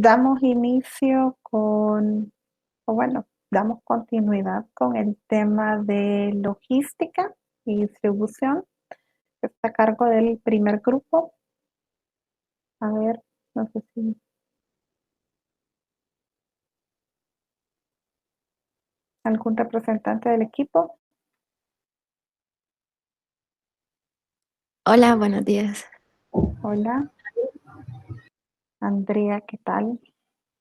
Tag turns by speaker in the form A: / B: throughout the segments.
A: damos inicio o bueno, damos continuidad con el tema de logística y distribución, que está a cargo del primer grupo. A ver, no sé si algún representante del equipo.
B: Hola, buenos días.
A: Hola, Andrea, ¿qué tal?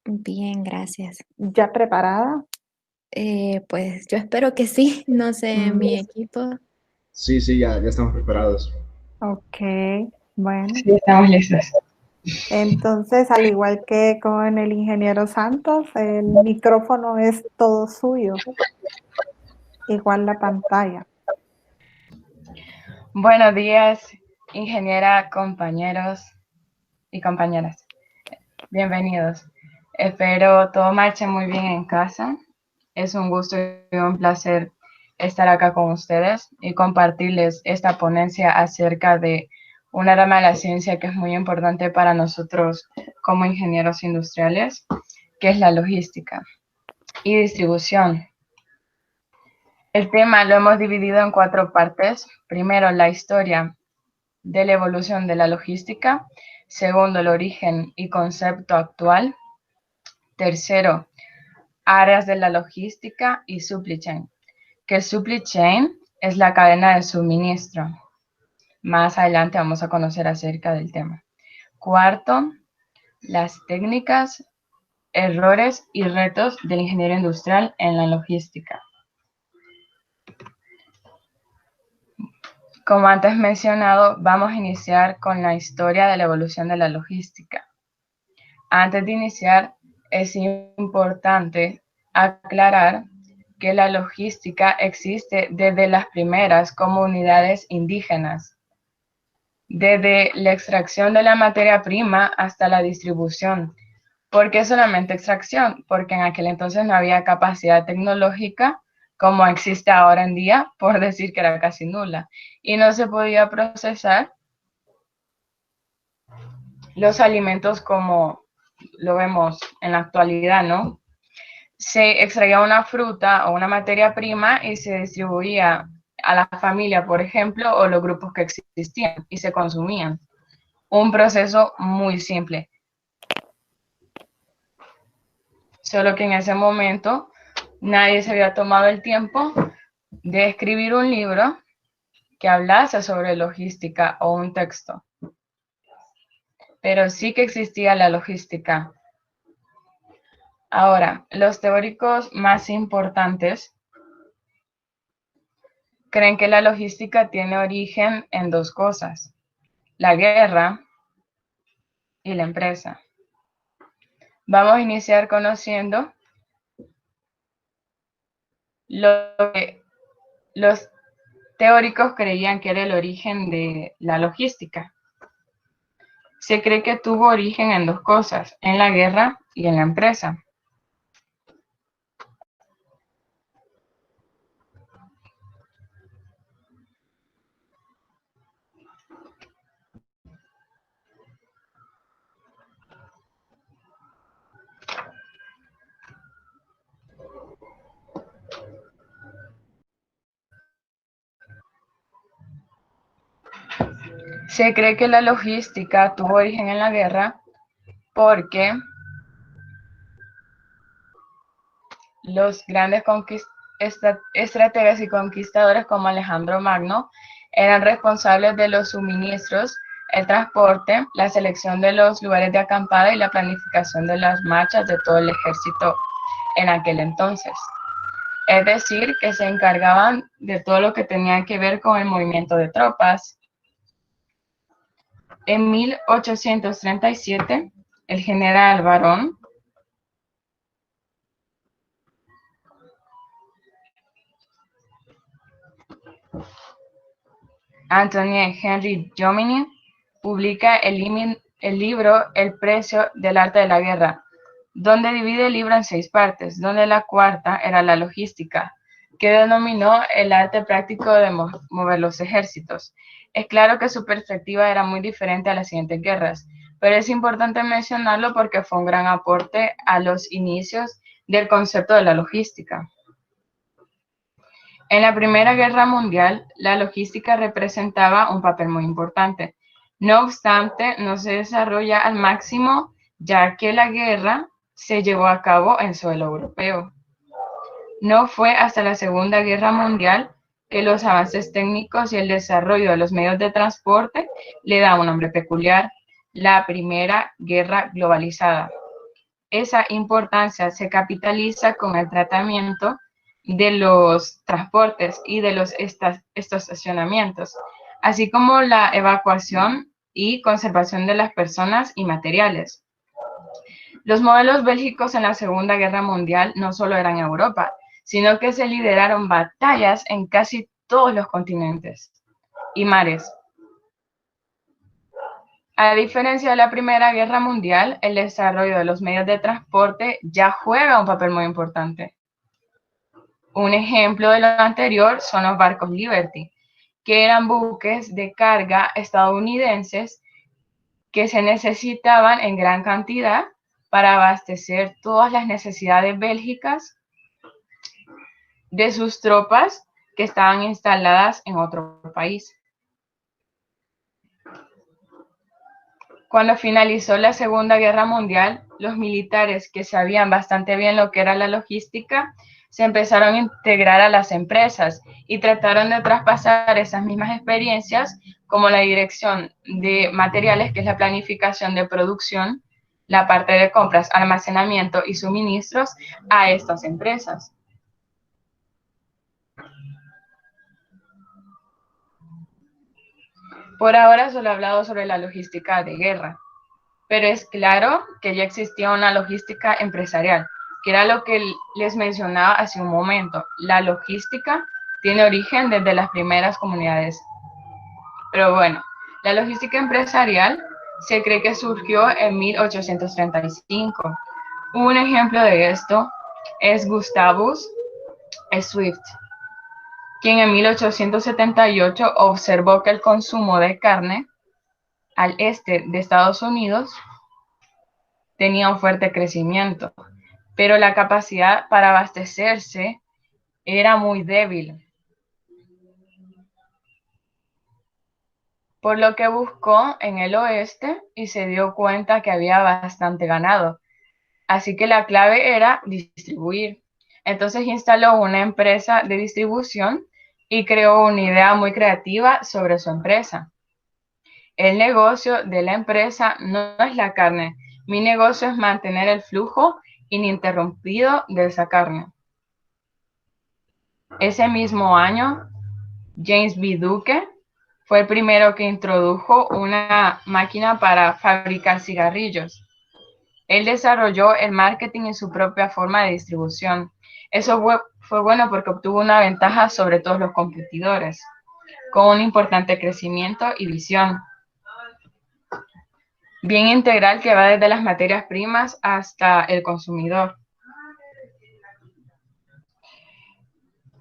B: Bien, gracias.
A: ¿Ya preparada?
B: Pues yo espero que sí, no sé,
A: Mm,
B: mi equipo.
C: Sí, sí, ya estamos preparados.
A: ok, bueno.
D: Sí, estamos listos.
A: Entonces, al igual que con el ingeniero Santos, el micrófono es todo suyo, igual la pantalla.
D: Buenos días, ingeniera, compañeros y compañeras. Bienvenidos. Espero todo marche muy bien en casa. Es un gusto y un placer estar acá con ustedes y compartirles esta ponencia acerca de una rama de la ciencia que es muy importante para nosotros como ingenieros industriales, que es la logística y distribución. El tema lo hemos dividido en 4 partes. Primero, la historia de la evolución de la logística. Segundo, el origen y concepto actual. Tercero, áreas de la logística y supply chain. Que el supply chain es la cadena de suministro. Más adelante vamos a conocer acerca del tema. Cuarto, las técnicas, errores y retos del ingeniero industrial en la logística. Como antes mencionado, vamos a iniciar con la historia de la evolución de la logística. Antes de iniciar, es importante aclarar que la logística existe desde las primeras comunidades indígenas, desde la extracción de la materia prima hasta la distribución. ¿Por qué solamente extracción? Porque en aquel entonces no había capacidad tecnológica como existe ahora en día, por decir que era casi nula, y no se podía procesar los alimentos como lo vemos en la actualidad, ¿no? Se extraía una fruta o una materia prima y se distribuía a la familia, por ejemplo, o los grupos que existían y se consumían. Un proceso muy simple. Solo que en ese momento nadie se había tomado el tiempo de escribir un libro que hablase sobre logística o un texto. Pero sí que existía la logística. Ahora, los teóricos más importantes creen que la logística tiene origen en 2 cosas, la guerra y la empresa. Vamos a iniciar conociendo lo que los teóricos creían que era el origen de la logística. Se cree que tuvo origen en 2 cosas, en la guerra y en la empresa. Se cree que la logística tuvo origen en la guerra porque los grandes estrategas y conquistadores como Alejandro Magno eran responsables de los suministros, el transporte, la selección de los lugares de acampada y la planificación de las marchas de todo el ejército en aquel entonces. Es decir, que se encargaban de todo lo que tenía que ver con el movimiento de tropas. En 1837, el general Barón Antoine Henry Jomini publica el libro El precio del arte de la guerra, donde divide el libro en 6 partes, donde la cuarta era la logística, que denominó el arte práctico de mover los ejércitos. Es claro que su perspectiva era muy diferente a las siguientes guerras, pero es importante mencionarlo porque fue un gran aporte a los inicios del concepto de la logística. En la Primera Guerra Mundial, la logística representaba un papel muy importante. No obstante, no se desarrolla al máximo, ya que la guerra se llevó a cabo en suelo europeo. No fue hasta la Segunda Guerra Mundial que los avances técnicos y el desarrollo de los medios de transporte le da un nombre peculiar, la Primera Guerra Globalizada. Esa importancia se capitaliza con el tratamiento de los transportes y de estos estacionamientos, así como la evacuación y conservación de las personas y materiales. Los modelos bélgicos en la Segunda Guerra Mundial no solo eran Europa, sino que se lideraron batallas en casi todos los continentes y mares. A diferencia de la Primera Guerra Mundial, el desarrollo de los medios de transporte ya juega un papel muy importante. Un ejemplo de lo anterior son los barcos Liberty, que eran buques de carga estadounidenses que se necesitaban en gran cantidad para abastecer todas las necesidades bélgicas de sus tropas que estaban instaladas en otro país. Cuando finalizó la Segunda Guerra Mundial, los militares que sabían bastante bien lo que era la logística se empezaron a integrar a las empresas y trataron de traspasar esas mismas experiencias como la dirección de materiales, que es la planificación de producción, la parte de compras, almacenamiento y suministros a estas empresas. Por ahora solo he hablado sobre la logística de guerra, pero es claro que ya existía una logística empresarial, que era lo que les mencionaba hace un momento. La logística tiene origen desde las primeras comunidades. Pero bueno, la logística empresarial se cree que surgió en 1835. Un ejemplo de esto es Gustavus Swift, quien en 1878 observó que el consumo de carne al este de Estados Unidos tenía un fuerte crecimiento, pero la capacidad para abastecerse era muy débil, por lo que buscó en el oeste y se dio cuenta que había bastante ganado. Así que la clave era distribuir. Entonces instaló una empresa de distribución y creó una idea muy creativa sobre su empresa. El negocio de la empresa no es la carne. Mi negocio es mantener el flujo ininterrumpido de esa carne. Ese mismo año, James B. Duke fue el primero que introdujo una máquina para fabricar cigarrillos. Él desarrolló el marketing en su propia forma de distribución. Eso fue bueno porque obtuvo una ventaja sobre todos los competidores, con un importante crecimiento y visión bien integral que va desde las materias primas hasta el consumidor.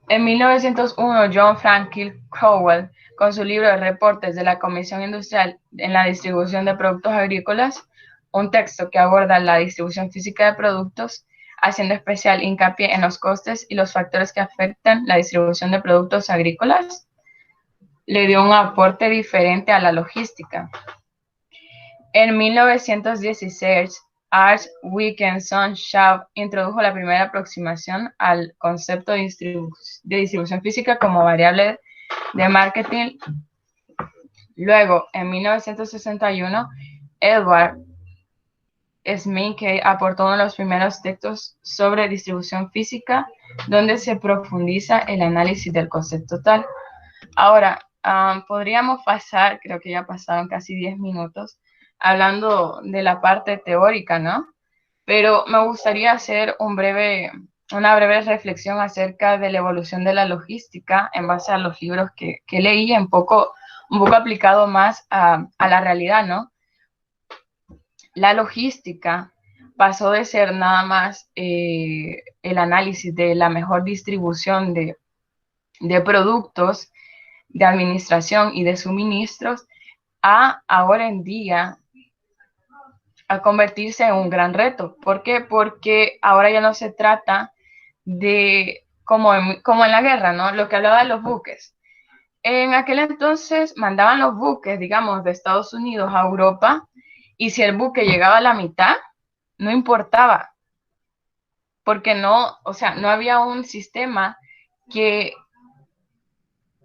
D: En 1901, John Franklin Crowell, con su libro de reportes de la Comisión Industrial en la distribución de productos agrícolas, un texto que aborda la distribución física de productos, haciendo especial hincapié en los costes y los factores que afectan la distribución de productos agrícolas, le dio un aporte diferente a la logística. En 1916, Art Wilkinson Shaw introdujo la primera aproximación al concepto de distribución física como variable de marketing. Luego, en 1961, Edward Smith aportó uno de los primeros textos sobre distribución física, donde se profundiza el análisis del concepto total. Ahora, podríamos pasar, creo que ya pasaron casi 10 minutos, hablando de la parte teórica, ¿no? Pero me gustaría hacer una breve reflexión acerca de la evolución de la logística en base a los libros que leí, un poco aplicado más a la realidad, ¿no? La logística pasó de ser nada más el análisis de la mejor distribución de productos, de administración y de suministros, a ahora en día a convertirse en un gran reto. ¿Por qué? Porque ahora ya no se trata de, como en la guerra, ¿no? Lo que hablaba de los buques. En aquel entonces mandaban los buques, digamos, de Estados Unidos a Europa, y si el buque llegaba a la mitad, no importaba, porque no, o sea, no había un sistema que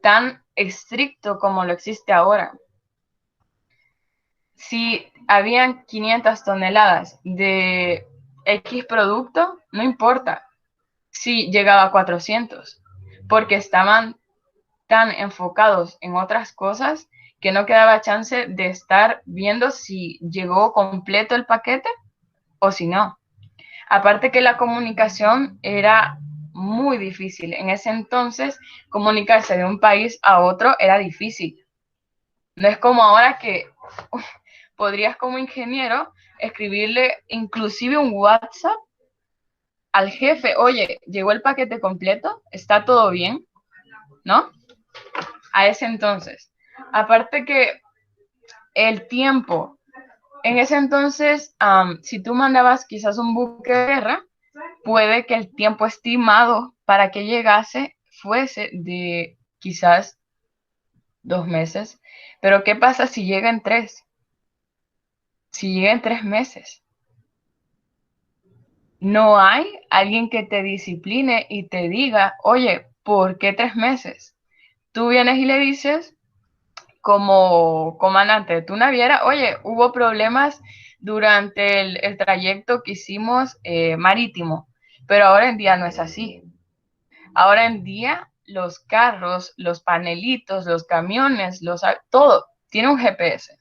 D: tan estricto como lo existe ahora. Si habían 500 toneladas de X producto, no importa si llegaba a 400, porque estaban tan enfocados en otras cosas que no quedaba chance de estar viendo si llegó completo el paquete o si no. Aparte que la comunicación era muy difícil. En ese entonces, comunicarse de un país a otro era difícil. No es como ahora que podrías como ingeniero escribirle inclusive un WhatsApp al jefe, oye, ¿llegó el paquete completo? ¿Está todo bien? ¿No? A ese entonces. Aparte que el tiempo, en ese entonces, si tú mandabas quizás un buque de guerra, puede que el tiempo estimado para que llegase fuese de quizás 2 meses. Pero ¿qué pasa si llega en 3? Si llega en 3 meses. No hay alguien que te discipline y te diga, oye, ¿por qué 3 meses? Tú vienes y le dices, como comandante de tu naviera, oye, hubo problemas durante el trayecto que hicimos marítimo, pero ahora en día no es así. Ahora en día los carros, los panelitos, los camiones, todo tiene un GPS.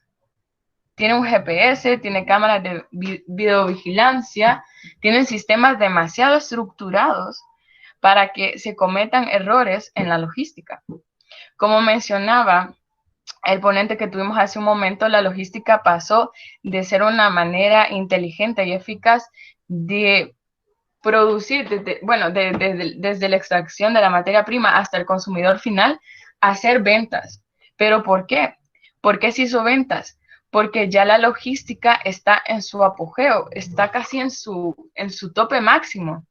D: Tiene un GPS, tiene cámaras de videovigilancia, tienen sistemas demasiado estructurados para que se cometan errores en la logística. Como mencionaba el ponente que tuvimos hace un momento, la logística pasó de ser una manera inteligente y eficaz de producir, desde la extracción de la materia prima hasta el consumidor final, hacer ventas. ¿Pero por qué? ¿Por qué se hizo ventas? Porque ya la logística está en su apogeo, está casi en su tope máximo.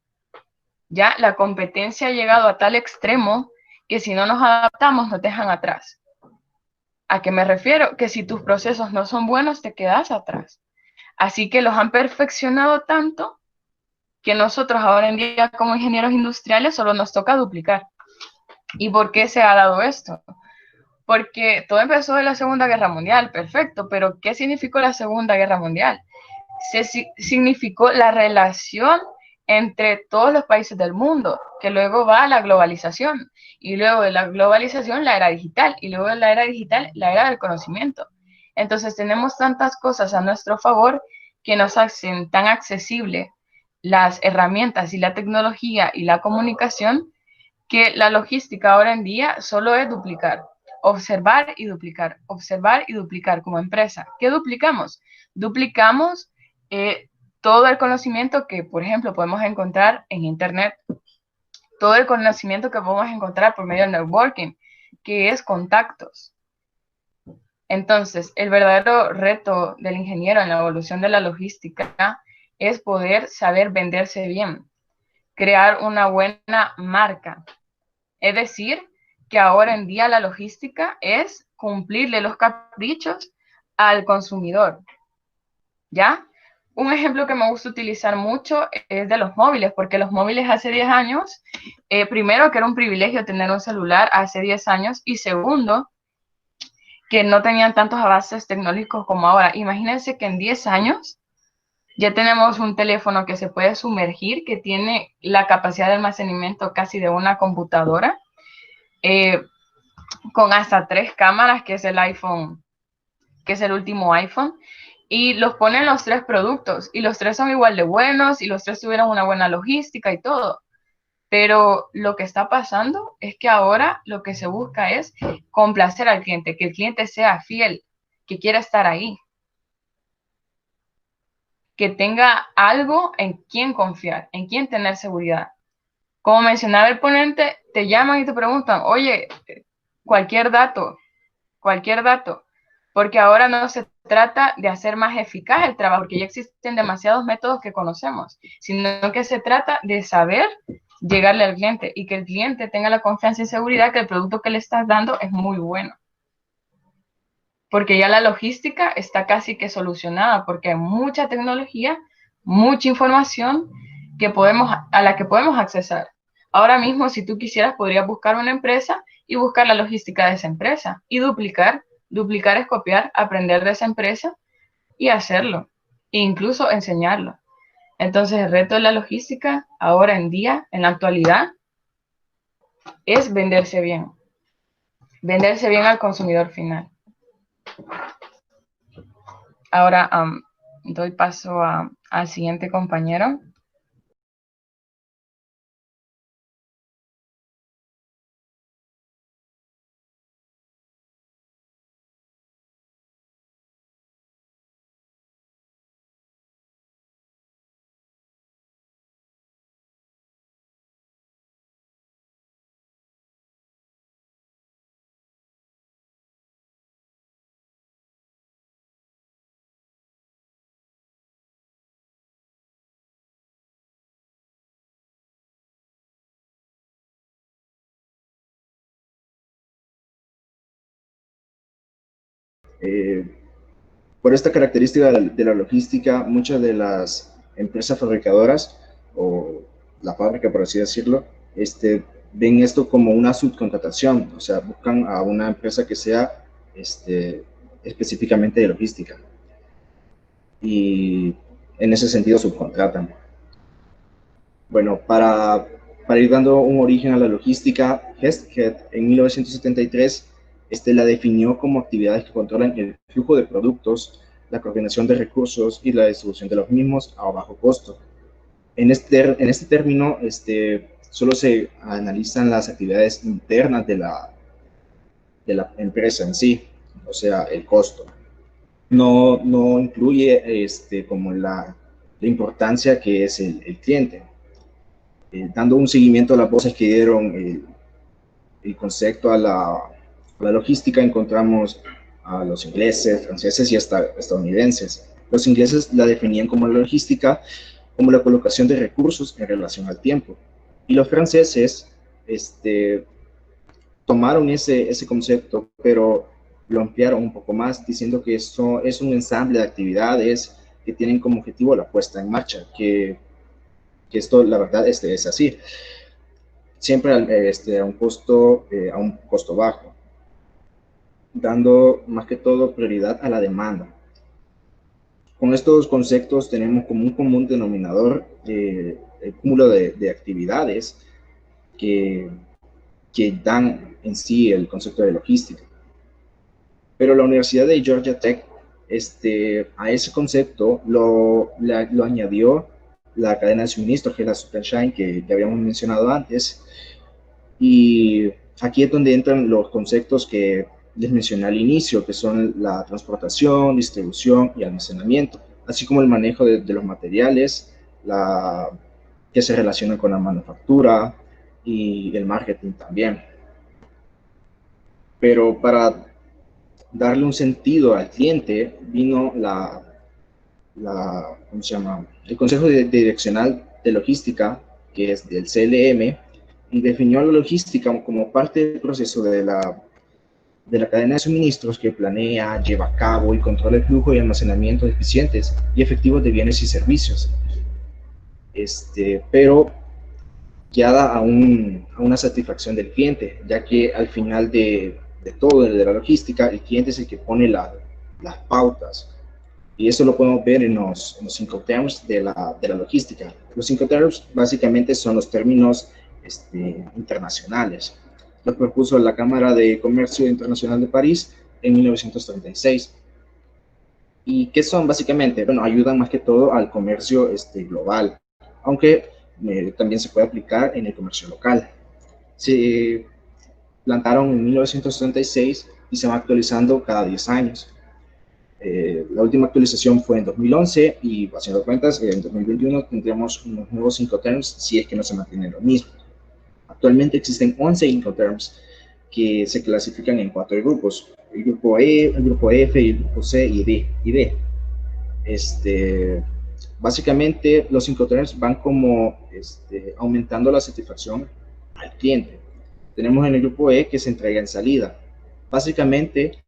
D: Ya la competencia ha llegado a tal extremo que si no nos adaptamos nos dejan atrás. ¿A qué me refiero? Que si tus procesos no son buenos, te quedas atrás. Así que los han perfeccionado tanto que nosotros ahora en día como ingenieros industriales solo nos toca duplicar. ¿Y por qué se ha dado esto? Porque todo empezó de la Segunda Guerra Mundial, perfecto, pero ¿qué significó la Segunda Guerra Mundial? Significó la relación entre todos los países del mundo, que luego va a la globalización, y luego de la globalización la era digital, y luego de la era digital la era del conocimiento. Entonces tenemos tantas cosas a nuestro favor que nos hacen tan accesible las herramientas y la tecnología y la comunicación, que la logística ahora en día solo es duplicar, observar y duplicar como empresa. ¿Qué duplicamos? Duplicamos todo el conocimiento que, por ejemplo, podemos encontrar en Internet, todo el conocimiento que podemos encontrar por medio del networking, que es contactos. Entonces, el verdadero reto del ingeniero en la evolución de la logística es poder saber venderse bien, crear una buena marca. Es decir, que ahora en día la logística es cumplirle los caprichos al consumidor, ¿ya? Un ejemplo que me gusta utilizar mucho es de los móviles, porque los móviles hace 10 años, primero que era un privilegio tener un celular hace 10 años, y segundo, que no tenían tantos avances tecnológicos como ahora. Imagínense que en 10 años ya tenemos un teléfono que se puede sumergir, que tiene la capacidad de almacenamiento casi de una computadora, con hasta 3 cámaras, que es el iPhone, que es el último iPhone, y los ponen los 3 productos, y los 3 son igual de buenos, y los 3 tuvieron una buena logística y todo. Pero lo que está pasando es que ahora lo que se busca es complacer al cliente, que el cliente sea fiel, que quiera estar ahí, que tenga algo en quien confiar, en quien tener seguridad. Como mencionaba el ponente, te llaman y te preguntan, oye, cualquier dato, porque ahora no se trata de hacer más eficaz el trabajo, porque ya existen demasiados métodos que conocemos, sino que se trata de saber llegarle al cliente y que el cliente tenga la confianza y seguridad que el producto que le estás dando es muy bueno. Porque ya la logística está casi que solucionada, porque hay mucha tecnología, mucha información a la que podemos accesar. Ahora mismo, si tú quisieras, podrías buscar una empresa y buscar la logística de esa empresa y duplicar. Duplicar es copiar, aprender de esa empresa y hacerlo, e incluso enseñarlo. Entonces, el reto de la logística, ahora en día, en la actualidad, es venderse bien al consumidor final. Ahora doy paso al siguiente compañero.
C: Por esta característica de la logística, muchas de las empresas fabricadoras, o la fábrica, por así decirlo, ven esto como una subcontratación, o sea, buscan a una empresa que sea específicamente de logística. Y en ese sentido subcontratan. Bueno, para ir dando un origen a la logística, Hesketh en 1973 la definió como actividades que controlan el flujo de productos, la coordinación de recursos y la distribución de los mismos a bajo costo. En este término, solo se analizan las actividades internas de la empresa en sí, o sea, el costo. No incluye como la importancia que es el cliente. Dando un seguimiento a las voces que dieron el concepto a la logística, encontramos a los ingleses, franceses y hasta estadounidenses. Los ingleses la definían como la logística, como la colocación de recursos en relación al tiempo. Y los franceses tomaron ese concepto, pero lo ampliaron un poco más, diciendo que esto es un ensamble de actividades que tienen como objetivo la puesta en marcha, que esto, la verdad, es así. Siempre a un costo bajo, dando más que todo prioridad a la demanda. Con estos conceptos tenemos como un común denominador el cúmulo de actividades que dan en sí el concepto de logística. Pero la Universidad de Georgia Tech a ese concepto lo añadió la cadena de suministro, que es la supply chain que habíamos mencionado antes. Y aquí es donde entran los conceptos que les mencioné al inicio, que son la transportación, distribución y almacenamiento, así como el manejo de los materiales, que se relacionan con la manufactura y el marketing también. Pero para darle un sentido al cliente, vino ¿cómo se llama? El Consejo Direccional de Logística, que es del CLM, y definió la logística como parte del proceso de la cadena de suministros que planea, lleva a cabo y controla el flujo y almacenamiento eficientes y efectivos de bienes y servicios. Pero guiada a una satisfacción del cliente, ya que al final de todo, de la logística, el cliente es el que pone las pautas. Y eso lo podemos ver en los 5 terms de la logística. Los 5 terms básicamente son los términos internacionales. Los propuso la Cámara de Comercio Internacional de París en 1936. ¿Y qué son básicamente? Bueno, ayudan más que todo al comercio global, aunque también se puede aplicar en el comercio local. Se plantaron en 1936 y se van actualizando cada 10 años. La última actualización fue en 2011 y, haciendo cuentas, en 2021 tendremos unos nuevos 5 terms si es que no se mantiene lo mismo. Actualmente existen 11 Incoterms que se clasifican en 4 grupos. el grupo E, el grupo F, y el grupo C y D. Básicamente los Incoterms van como aumentando la satisfacción al cliente. Tenemos en el grupo E que se entrega en salida. Básicamente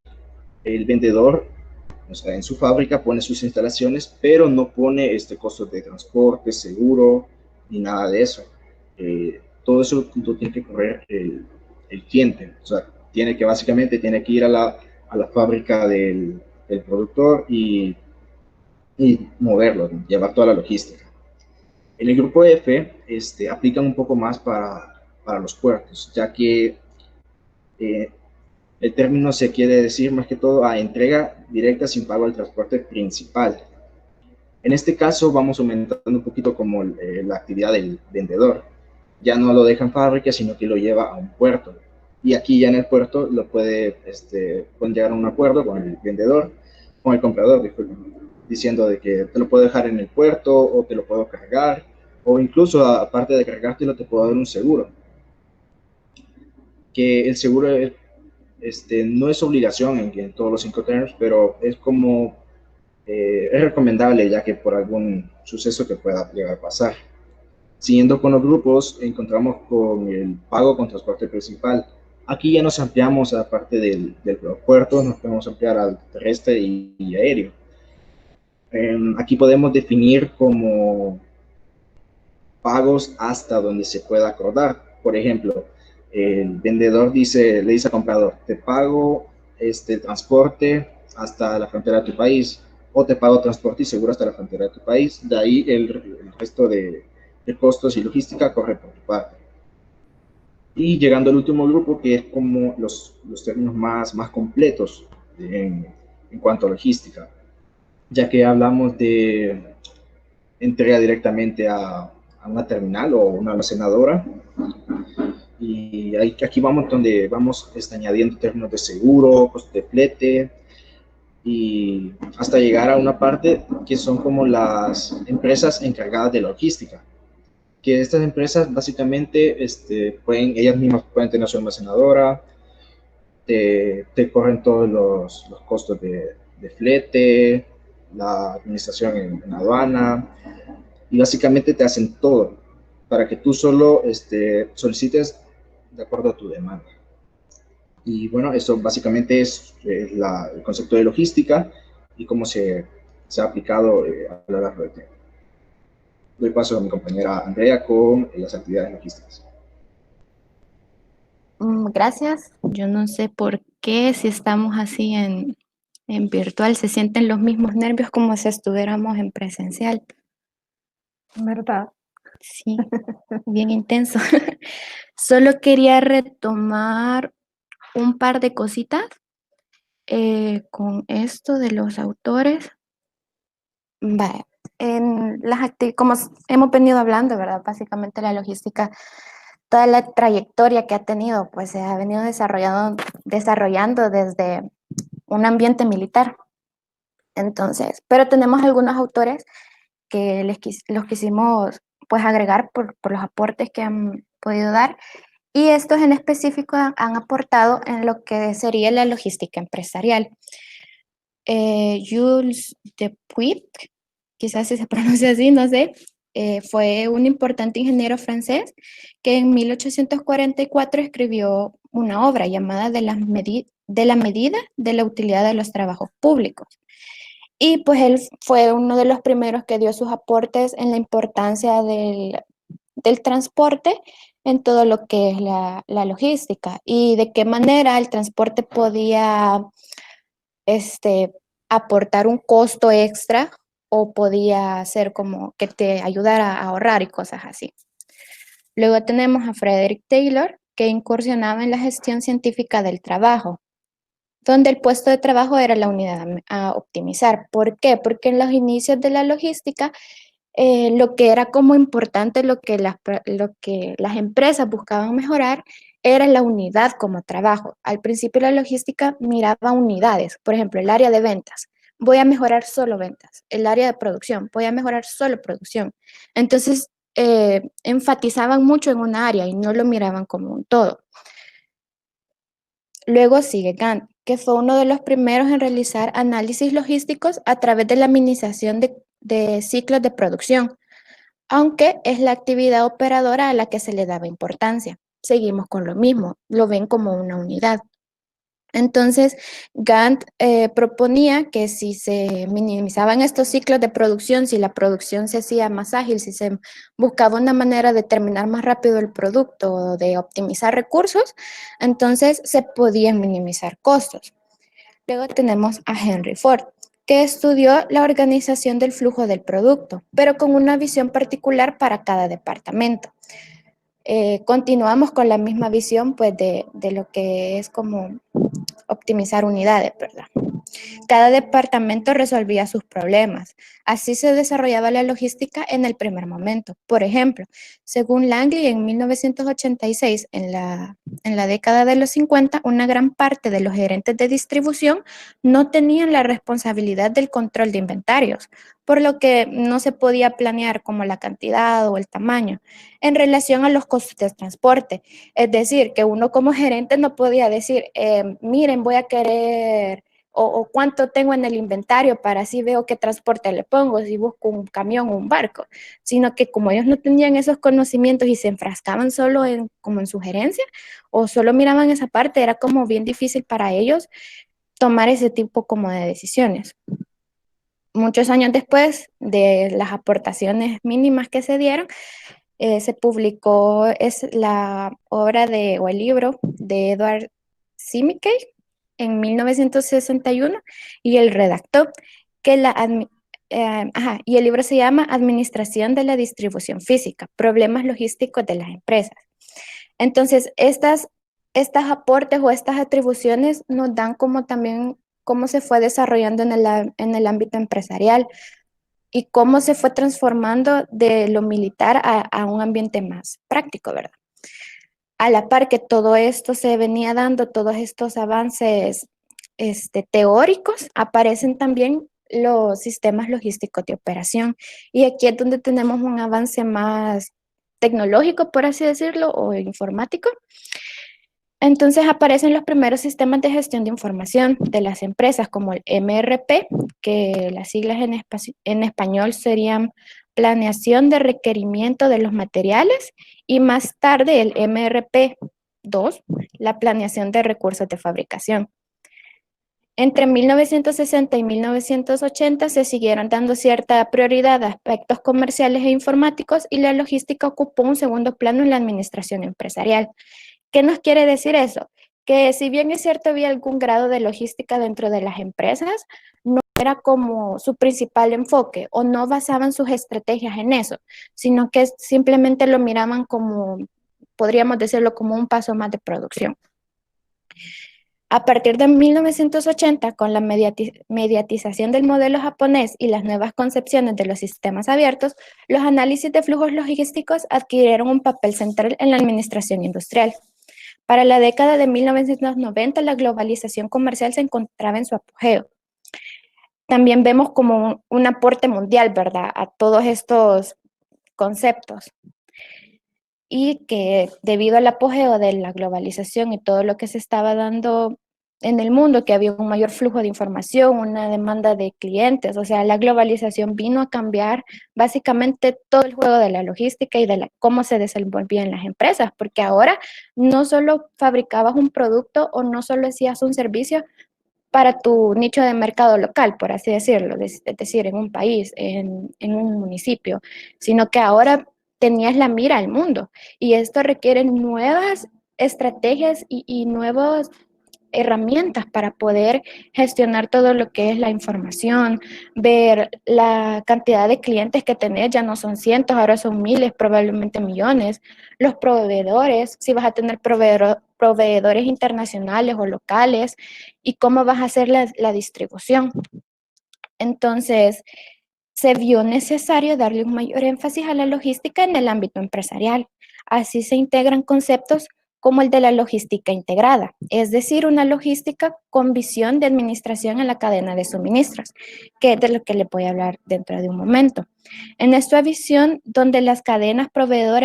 C: el vendedor, o sea, en su fábrica pone sus instalaciones, pero no pone costos de transporte, seguro, ni nada de eso. Todo eso lo tiene que correr el cliente. O sea, básicamente tiene que ir a la fábrica del productor y moverlo, llevar toda la logística. En el grupo F aplican un poco más para los puertos, ya que el término se quiere decir más que todo a entrega directa sin pago al transporte principal. En este caso vamos aumentando un poquito como la actividad del vendedor. Ya no lo deja en fábrica, sino que lo lleva a un puerto. Y aquí ya en el puerto lo pueden llegar a un acuerdo con el vendedor, con el comprador, diciendo de que te lo puedo dejar en el puerto o te lo puedo cargar, o incluso aparte de cargártelo te puedo dar un seguro. Que el seguro no es obligación en todos los Incoterms, pero es como es recomendable ya que por algún suceso que pueda llegar a pasar. Siguiendo con los grupos, encontramos con el pago con transporte principal. Aquí ya nos ampliamos a la parte del aeropuerto, nos podemos ampliar al terrestre y aéreo. Aquí podemos definir como pagos hasta donde se pueda acordar. Por ejemplo, el vendedor le dice al comprador, te pago transporte hasta la frontera de tu país, o te pago transporte y seguro hasta la frontera de tu país. De ahí el resto de costos y logística corre por tu parte. Y llegando al último grupo, que es como los términos más completos en cuanto a logística, ya que hablamos de entrega directamente a una terminal o una almacenadora. Y aquí vamos donde vamos añadiendo términos de seguro, costo de flete, y hasta llegar a una parte que son como las empresas encargadas de logística, que estas empresas básicamente ellas mismas pueden tener su almacenadora, te corren todos los costos de flete, la administración en aduana, y básicamente te hacen todo para que tú solo solicites de acuerdo a tu demanda. Y bueno, eso básicamente es el concepto de logística y cómo se ha aplicado a lo largo del tiempo. Doy paso a mi compañera Andrea con las actividades logísticas.
B: Gracias. Yo no sé por qué si estamos así en virtual se sienten los mismos nervios como si estuviéramos en presencial.
A: ¿Verdad?
B: Sí, bien intenso. Solo quería retomar un par de cositas con esto de los autores. Vale. Como hemos venido hablando, ¿verdad? Básicamente la logística, toda la trayectoria que ha tenido, pues se ha venido desarrollando desde un ambiente militar. Entonces, pero tenemos algunos autores que los quisimos pues agregar por los aportes que han podido dar, y estos en específico han aportado en lo que sería la logística empresarial. Jules Dupuit, quizás si se pronuncia así, no sé, fue un importante ingeniero francés que en 1844 escribió una obra llamada de la medida de la utilidad de los trabajos públicos. Y pues él fue uno de los primeros que dio sus aportes en la importancia del transporte en todo lo que es la logística y de qué manera el transporte podía aportar un costo extra o podía ser como que te ayudara a ahorrar y cosas así. Luego tenemos a Frederick Taylor, que incursionaba en la gestión científica del trabajo, donde el puesto de trabajo era la unidad a optimizar. ¿Por qué? Porque en los inicios de la logística, lo que era como importante, lo que las empresas buscaban mejorar, era la unidad como trabajo. Al principio la logística miraba unidades, por ejemplo, el área de ventas. Voy a mejorar solo ventas. El área de producción, voy a mejorar solo producción. Entonces, enfatizaban mucho en una área y no lo miraban como un todo. Luego sigue Gantt, que fue uno de los primeros en realizar análisis logísticos a través de la minimización de ciclos de producción, aunque es la actividad operadora a la que se le daba importancia. Seguimos con lo mismo, lo ven como una unidad. Entonces, Gantt proponía que si se minimizaban estos ciclos de producción, si la producción se hacía más ágil, si se buscaba una manera de terminar más rápido el producto o de optimizar recursos, entonces se podían minimizar costos. Luego tenemos a Henry Ford, que estudió la organización del flujo del producto, pero con una visión particular para cada departamento. Continuamos con la misma visión pues, de lo que es como optimizar unidades, ¿verdad? Cada departamento resolvía sus problemas. Así se desarrollaba la logística en el primer momento. Por ejemplo, según Langley en 1986, en la década de los 50, una gran parte de los gerentes de distribución no tenían la responsabilidad del control de inventarios, por lo que no se podía planear como la cantidad o el tamaño en relación a los costos de transporte. Es decir, que uno como gerente no podía decir, miren, voy a querer o cuánto tengo en el inventario para así veo qué transporte le pongo, si busco un camión o un barco, sino que como ellos no tenían esos conocimientos y se enfrascaban solo como en sugerencia o solo miraban esa parte, era como bien difícil para ellos tomar ese tipo como de decisiones. Muchos años después de las aportaciones mínimas que se dieron, se publicó la obra o el libro de Edward Simikey en 1961 y él redactó y el libro se llama Administración de la Distribución Física, Problemas Logísticos de las Empresas. Entonces, estas aportes o estas atribuciones nos dan como también cómo se fue desarrollando en el ámbito empresarial y cómo se fue transformando de lo militar a un ambiente más práctico, ¿verdad? A la par que todo esto se venía dando, todos estos avances teóricos, aparecen también los sistemas logísticos de operación. Y aquí es donde tenemos un avance más tecnológico, por así decirlo, o informático. Entonces aparecen los primeros sistemas de gestión de información de las empresas, como el MRP, que las siglas en español serían Planeación de Requerimiento de los Materiales, y más tarde el MRP2, la Planeación de Recursos de Fabricación. Entre 1960 y 1980 se siguieron dando cierta prioridad a aspectos comerciales e informáticos y la logística ocupó un segundo plano en la administración empresarial. ¿Qué nos quiere decir eso? Que si bien es cierto había algún grado de logística dentro de las empresas, no era como su principal enfoque o no basaban sus estrategias en eso, sino que simplemente lo miraban como, podríamos decirlo, como un paso más de producción. A partir de 1980, con la mediatización del modelo japonés y las nuevas concepciones de los sistemas abiertos, los análisis de flujos logísticos adquirieron un papel central en la administración industrial. Para la década de 1990, la globalización comercial se encontraba en su apogeo. También vemos como un aporte mundial, ¿verdad?, a todos estos conceptos. Y que debido al apogeo de la globalización y todo lo que se estaba dando en el mundo, que había un mayor flujo de información, una demanda de clientes, o sea, la globalización vino a cambiar básicamente todo el juego de la logística y de cómo se desenvolvían las empresas, porque ahora no solo fabricabas un producto o no solo hacías un servicio para tu nicho de mercado local, por así decirlo, es decir, en un país, en un municipio, sino que ahora tenías la mira al mundo y esto requiere nuevas estrategias y nuevas herramientas para poder gestionar todo lo que es la información, ver la cantidad de clientes que tenés, ya no son cientos, ahora son miles, probablemente millones, los proveedores, si vas a tener proveedores internacionales o locales y cómo vas a hacer la distribución. Entonces, se vio necesario darle un mayor énfasis a la logística en el ámbito empresarial. Así se integran conceptos como el de la logística integrada, es decir, una logística con visión de administración en la cadena de suministros, que es de lo que le voy a hablar dentro de un momento. En esta visión, donde las cadenas proveedor,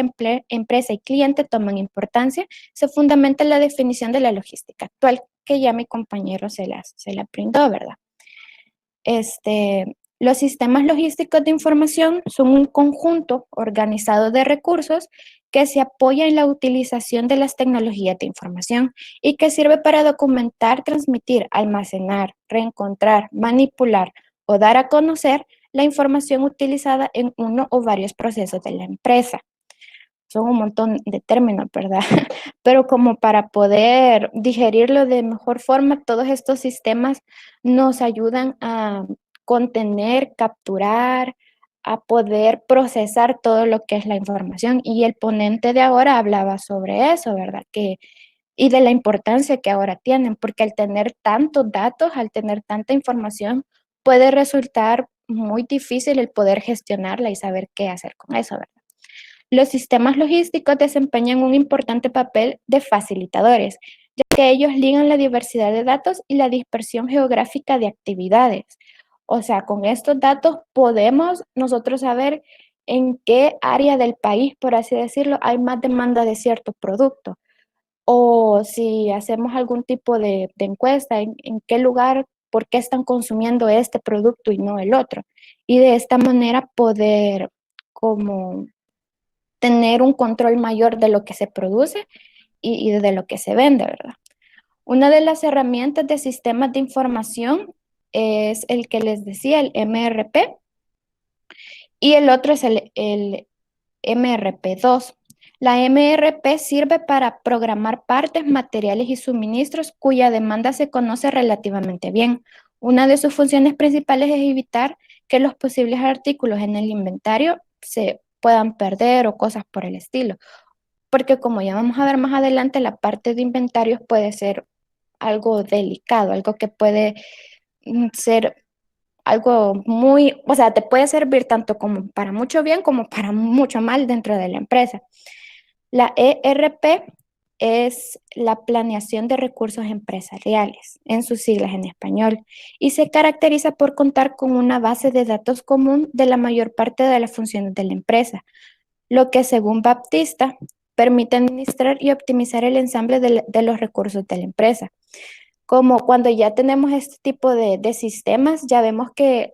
B: empresa y cliente toman importancia, se fundamenta la definición de la logística actual, que ya mi compañero se la brindó, ¿verdad? Los sistemas logísticos de información son un conjunto organizado de recursos que se apoya en la utilización de las tecnologías de información y que sirve para documentar, transmitir, almacenar, reencontrar, manipular o dar a conocer la información utilizada en uno o varios procesos de la empresa. Son un montón de términos, ¿verdad? Pero como para poder digerirlo de mejor forma, todos estos sistemas nos ayudan a contener, capturar, a poder procesar todo lo que es la información. Y el ponente de ahora hablaba sobre eso, ¿verdad? Y de la importancia que ahora tienen, porque al tener tantos datos, al tener tanta información, puede resultar muy difícil el poder gestionarla y saber qué hacer con eso, ¿verdad? Los sistemas logísticos desempeñan un importante papel de facilitadores, ya que ellos ligan la diversidad de datos y la dispersión geográfica de actividades. O sea, con estos datos podemos nosotros saber en qué área del país, por así decirlo, hay más demanda de cierto producto. O si hacemos algún tipo de encuesta, en qué lugar, por qué están consumiendo este producto y no el otro. Y de esta manera poder como tener un control mayor de lo que se produce y de lo que se vende, ¿verdad? Una de las herramientas de sistemas de información es el que les decía, el MRP, y el otro es el MRP2. La MRP sirve para programar partes, materiales y suministros cuya demanda se conoce relativamente bien. Una de sus funciones principales es evitar que los posibles artículos en el inventario se puedan perder o cosas por el estilo. Porque como ya vamos a ver más adelante, la parte de inventarios puede ser algo delicado, algo que puede ser algo muy, o sea, te puede servir tanto como para mucho bien como para mucho mal dentro de la empresa. La ERP es la planeación de recursos empresariales, en sus siglas en español, y se caracteriza por contar con una base de datos común de la mayor parte de las funciones de la empresa, lo que según Baptista permite administrar y optimizar el ensamble de los recursos de la empresa. Como cuando ya tenemos este tipo de sistemas, ya vemos que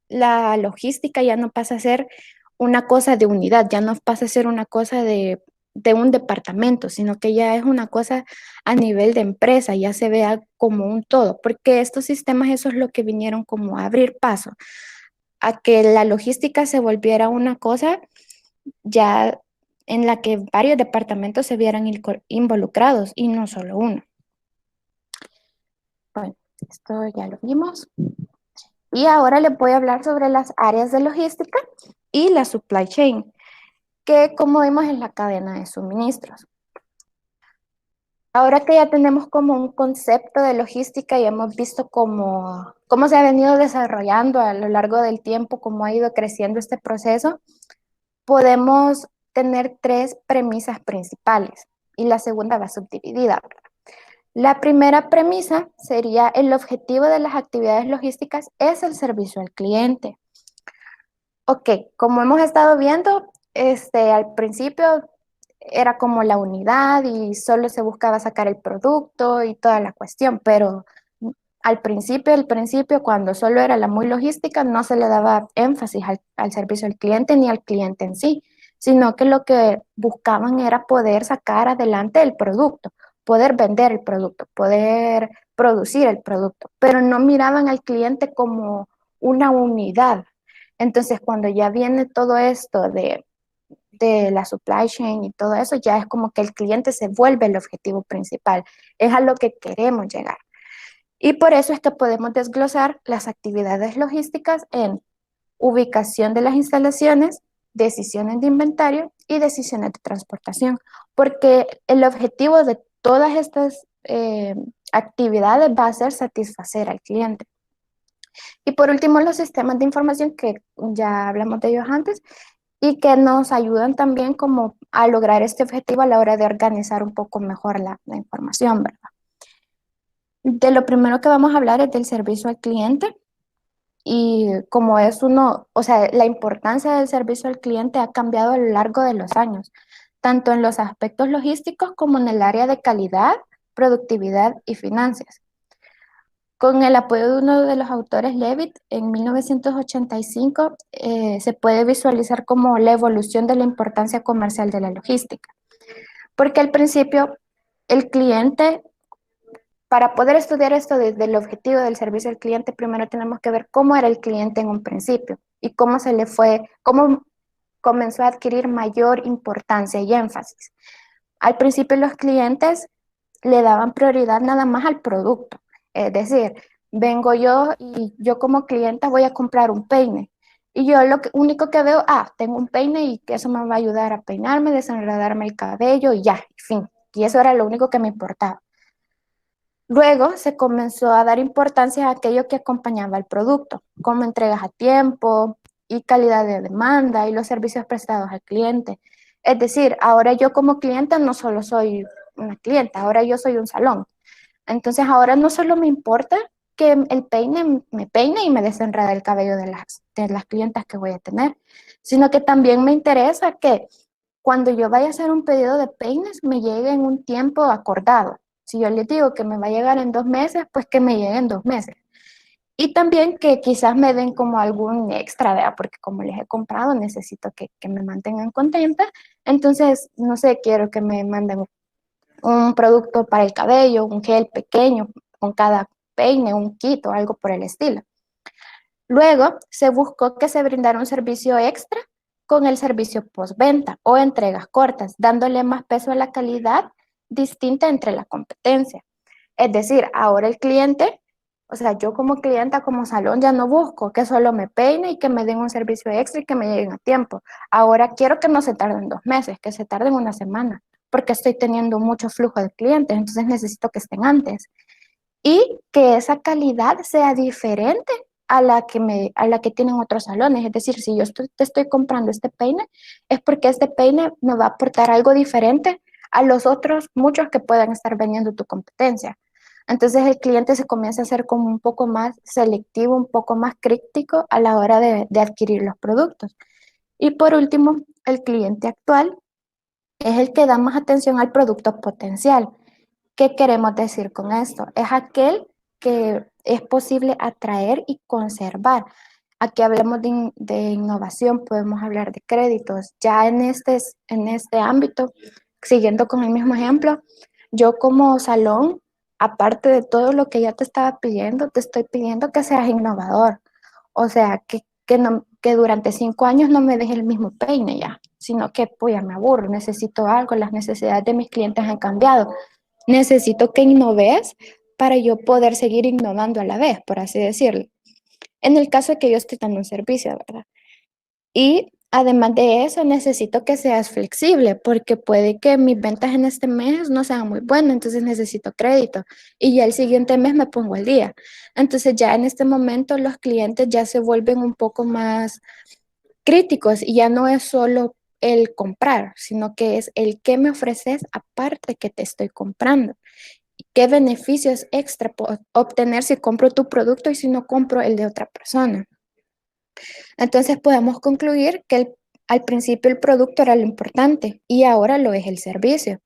B: la logística ya no pasa a ser una cosa de unidad, ya no pasa a ser una cosa de un departamento, sino que ya es una cosa a nivel de empresa, ya se vea como un todo, porque estos sistemas eso es lo que vinieron como a abrir paso, a que la logística se volviera una cosa ya en la que varios departamentos se vieran involucrados y no solo uno. Bueno, esto ya lo vimos. Y ahora les voy a hablar sobre las áreas de logística y la supply chain, que como vimos es la cadena de suministros. Ahora que ya tenemos como un concepto de logística y hemos visto cómo se ha venido desarrollando a lo largo del tiempo, cómo ha ido creciendo este proceso, podemos tener tres premisas principales y la segunda va subdividida. La primera premisa sería el objetivo de las actividades logísticas es el servicio al cliente. Ok, como hemos estado viendo, al principio era como la unidad y solo se buscaba sacar el producto y toda la cuestión, pero al principio, cuando solo era la muy logística, no se le daba énfasis al servicio al cliente ni al cliente en sí, sino que lo que buscaban era poder sacar adelante el producto, poder vender el producto, poder producir el producto, pero no miraban al cliente como una unidad. Entonces, cuando ya viene todo esto de la supply chain y todo eso, ya es como que el cliente se vuelve el objetivo principal, es a lo que queremos llegar. Y por eso es que podemos desglosar las actividades logísticas en ubicación de las instalaciones, decisiones de inventario y decisiones de transportación, porque el objetivo de todas estas actividades va a ser satisfacer al cliente. Y por último, los sistemas de información, que ya hablamos de ellos antes, y que nos ayudan también como a lograr este objetivo a la hora de organizar un poco mejor la información, ¿verdad? De lo primero que vamos a hablar es del servicio al cliente y como es o sea, la importancia del servicio al cliente ha cambiado a lo largo de los años, tanto en los aspectos logísticos como en el área de calidad, productividad y finanzas. Con el apoyo de uno de los autores, Levitt, en 1985 se puede visualizar como la evolución de la importancia comercial de la logística. Porque al principio el cliente, para poder estudiar esto desde el objetivo del servicio al cliente, primero tenemos que ver cómo era el cliente en un principio y cómo cómo comenzó a adquirir mayor importancia y énfasis. Al principio los clientes le daban prioridad nada más al producto. Es decir, vengo yo y yo como clienta voy a comprar un peine. Y yo único que veo, tengo un peine y que eso me va a ayudar a peinarme, desenredarme el cabello y ya, fin. Y eso era lo único que me importaba. Luego se comenzó a dar importancia a aquello que acompañaba al producto, como entregas a tiempo y calidad de demanda y los servicios prestados al cliente. Es decir, ahora yo como clienta no solo soy una clienta, ahora yo soy un salón. Entonces ahora no solo me importa que el peine me peine y me desenrede el cabello de las clientas que voy a tener, sino que también me interesa que cuando yo vaya a hacer un pedido de peines me llegue en un tiempo acordado. Si yo les digo que me va a llegar en 2 meses, pues que me llegue en 2 meses. Y también que quizás me den como algún extra, ¿verdad? Porque como les he comprado, necesito que me mantengan contenta. Entonces, no sé, quiero que me manden un producto para el cabello, un gel pequeño con cada peine, un kit o algo por el estilo. Luego se buscó que se brindara un servicio extra con el servicio postventa o entregas cortas, dándole más peso a la calidad distinta entre la competencia. Es decir, ahora el cliente, o sea, yo como clienta, como salón, ya no busco que solo me peine y que me den un servicio extra y que me lleguen a tiempo. Ahora quiero que no se tarden 2 meses, que se tarden una semana, porque estoy teniendo mucho flujo de clientes, entonces necesito que estén antes. Y que esa calidad sea diferente a la que tienen otros salones. Es decir, si yo te estoy comprando este peine, es porque este peine me va a aportar algo diferente a los otros muchos que puedan estar vendiendo tu competencia. Entonces el cliente se comienza a ser como un poco más selectivo, un poco más crítico a la hora de adquirir los productos. Y por último, el cliente actual es el que da más atención al producto potencial. ¿Qué queremos decir con esto? Es aquel que es posible atraer y conservar. Aquí hablamos de innovación, podemos hablar de créditos. Ya en este ámbito, siguiendo con el mismo ejemplo, yo como salón, aparte de todo lo que ya te estaba pidiendo, te estoy pidiendo que seas innovador. O sea, que durante 5 años no me deje el mismo peine ya, sino que pues ya me aburro, necesito algo, las necesidades de mis clientes han cambiado. Necesito que innoves para yo poder seguir innovando a la vez, por así decirlo. En el caso de que yo esté dando un servicio, ¿verdad? Y además de eso, necesito que seas flexible porque puede que mis ventas en este mes no sean muy buenas, entonces necesito crédito y ya el siguiente mes me pongo al día. Entonces ya en este momento los clientes ya se vuelven un poco más críticos y ya no es solo el comprar, sino que es el qué me ofreces aparte que te estoy comprando. ¿Qué beneficios extra puedo obtener si compro tu producto y si no compro el de otra persona? Entonces podemos concluir que al principio el producto era lo importante y ahora lo es el servicio.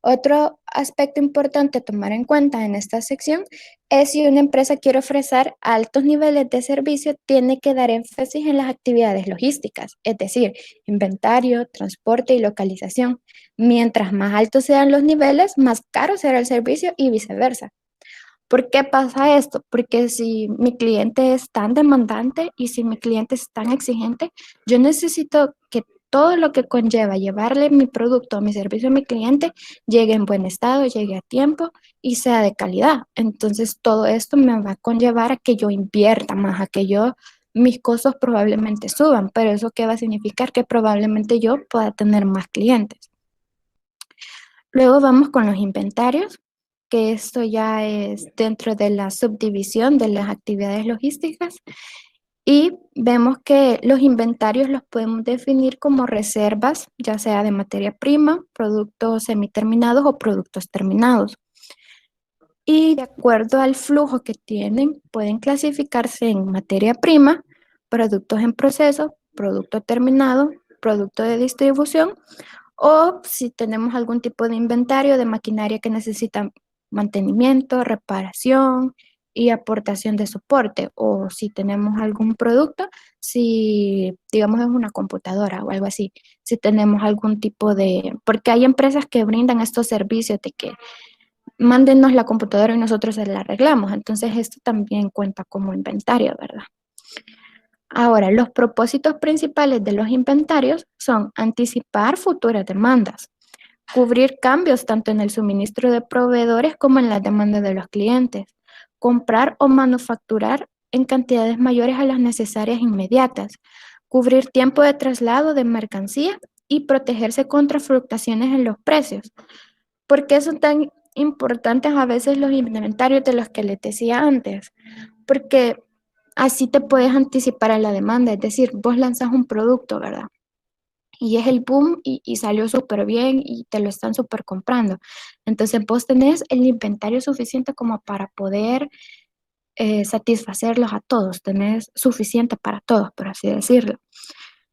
B: Otro aspecto importante a tomar en cuenta en esta sección es si una empresa quiere ofrecer altos niveles de servicio, tiene que dar énfasis en las actividades logísticas, es decir, inventario, transporte y localización. Mientras más altos sean los niveles, más caro será el servicio y viceversa. ¿Por qué pasa esto? Porque si mi cliente es tan demandante y si mi cliente es tan exigente, yo necesito que todo lo que conlleva llevarle mi producto o mi servicio a mi cliente llegue en buen estado, llegue a tiempo y sea de calidad. Entonces, todo esto me va a conllevar a que yo invierta más, a que mis costos probablemente suban, pero ¿eso qué va a significar? Que probablemente yo pueda tener más clientes. Luego vamos con los inventarios, que esto ya es dentro de la subdivisión de las actividades logísticas. Y vemos que los inventarios los podemos definir como reservas, ya sea de materia prima, productos semiterminados o productos terminados. Y de acuerdo al flujo que tienen, pueden clasificarse en materia prima, productos en proceso, producto terminado, producto de distribución, o si tenemos algún tipo de inventario de maquinaria que necesita mantenimiento, reparación y aportación de soporte. O si tenemos algún producto, si digamos es una computadora o algo así, si tenemos algún tipo de, porque hay empresas que brindan estos servicios de que mándenos la computadora y nosotros se la arreglamos. Entonces esto también cuenta como inventario, ¿verdad? Ahora, los propósitos principales de los inventarios son anticipar futuras demandas, cubrir cambios tanto en el suministro de proveedores como en las demandas de los clientes, comprar o manufacturar en cantidades mayores a las necesarias inmediatas, cubrir tiempo de traslado de mercancía y protegerse contra fluctuaciones en los precios. ¿Por qué son tan importantes a veces los inventarios de los que les decía antes? Porque así te puedes anticipar a la demanda, es decir, vos lanzas un producto, ¿verdad? Y es el boom y salió súper bien y te lo están súper comprando. Entonces vos tenés el inventario suficiente como para poder satisfacerlos a todos, tenés suficiente para todos, por así decirlo.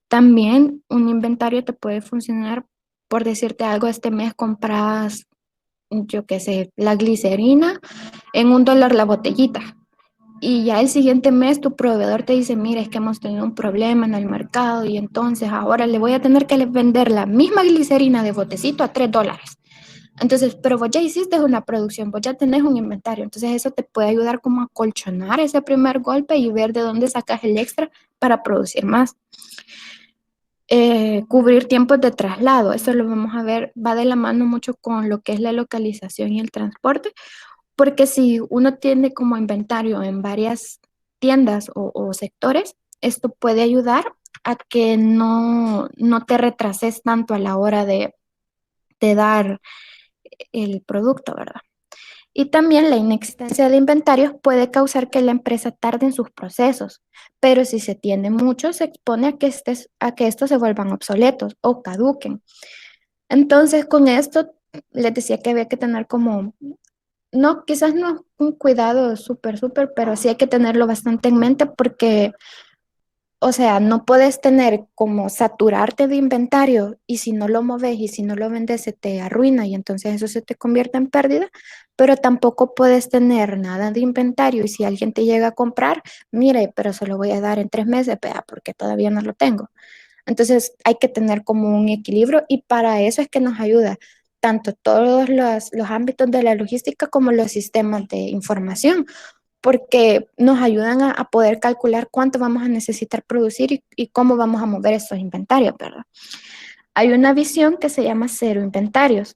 B: También un inventario te puede funcionar, por decirte algo, este mes compras, yo qué sé, la glicerina en $1 la botellita. Y ya el siguiente mes tu proveedor te dice, mira, es que hemos tenido un problema en el mercado y entonces ahora le voy a tener que vender la misma glicerina de botecito a $3. Entonces, pero vos ya hiciste una producción, vos ya tenés un inventario, entonces eso te puede ayudar como a colchonar ese primer golpe y ver de dónde sacas el extra para producir más. Cubrir tiempos de traslado, eso lo vamos a ver, va de la mano mucho con lo que es la localización y el transporte, porque si uno tiene como inventario en varias tiendas o sectores, esto puede ayudar a que no te retrases tanto a la hora de dar el producto, ¿verdad? Y también la inexistencia de inventarios puede causar que la empresa tarde en sus procesos, pero si se tiene mucho, se expone a que estos se vuelvan obsoletos o caduquen. Entonces, con esto les decía que había que tener como, no, quizás no un cuidado súper, pero sí hay que tenerlo bastante en mente porque, o sea, no puedes tener como saturarte de inventario y si no lo moves y si no lo vendes se te arruina y entonces eso se te convierte en pérdida, pero tampoco puedes tener nada de inventario y si alguien te llega a comprar, mire, pero se lo voy a dar en 3 meses, vea, porque todavía no lo tengo. Entonces hay que tener como un equilibrio y para eso es que nos ayuda tanto todos los ámbitos de la logística como los sistemas de información, porque nos ayudan a poder calcular cuánto vamos a necesitar producir y cómo vamos a mover estos inventarios, ¿verdad? Hay una visión que se llama cero inventarios,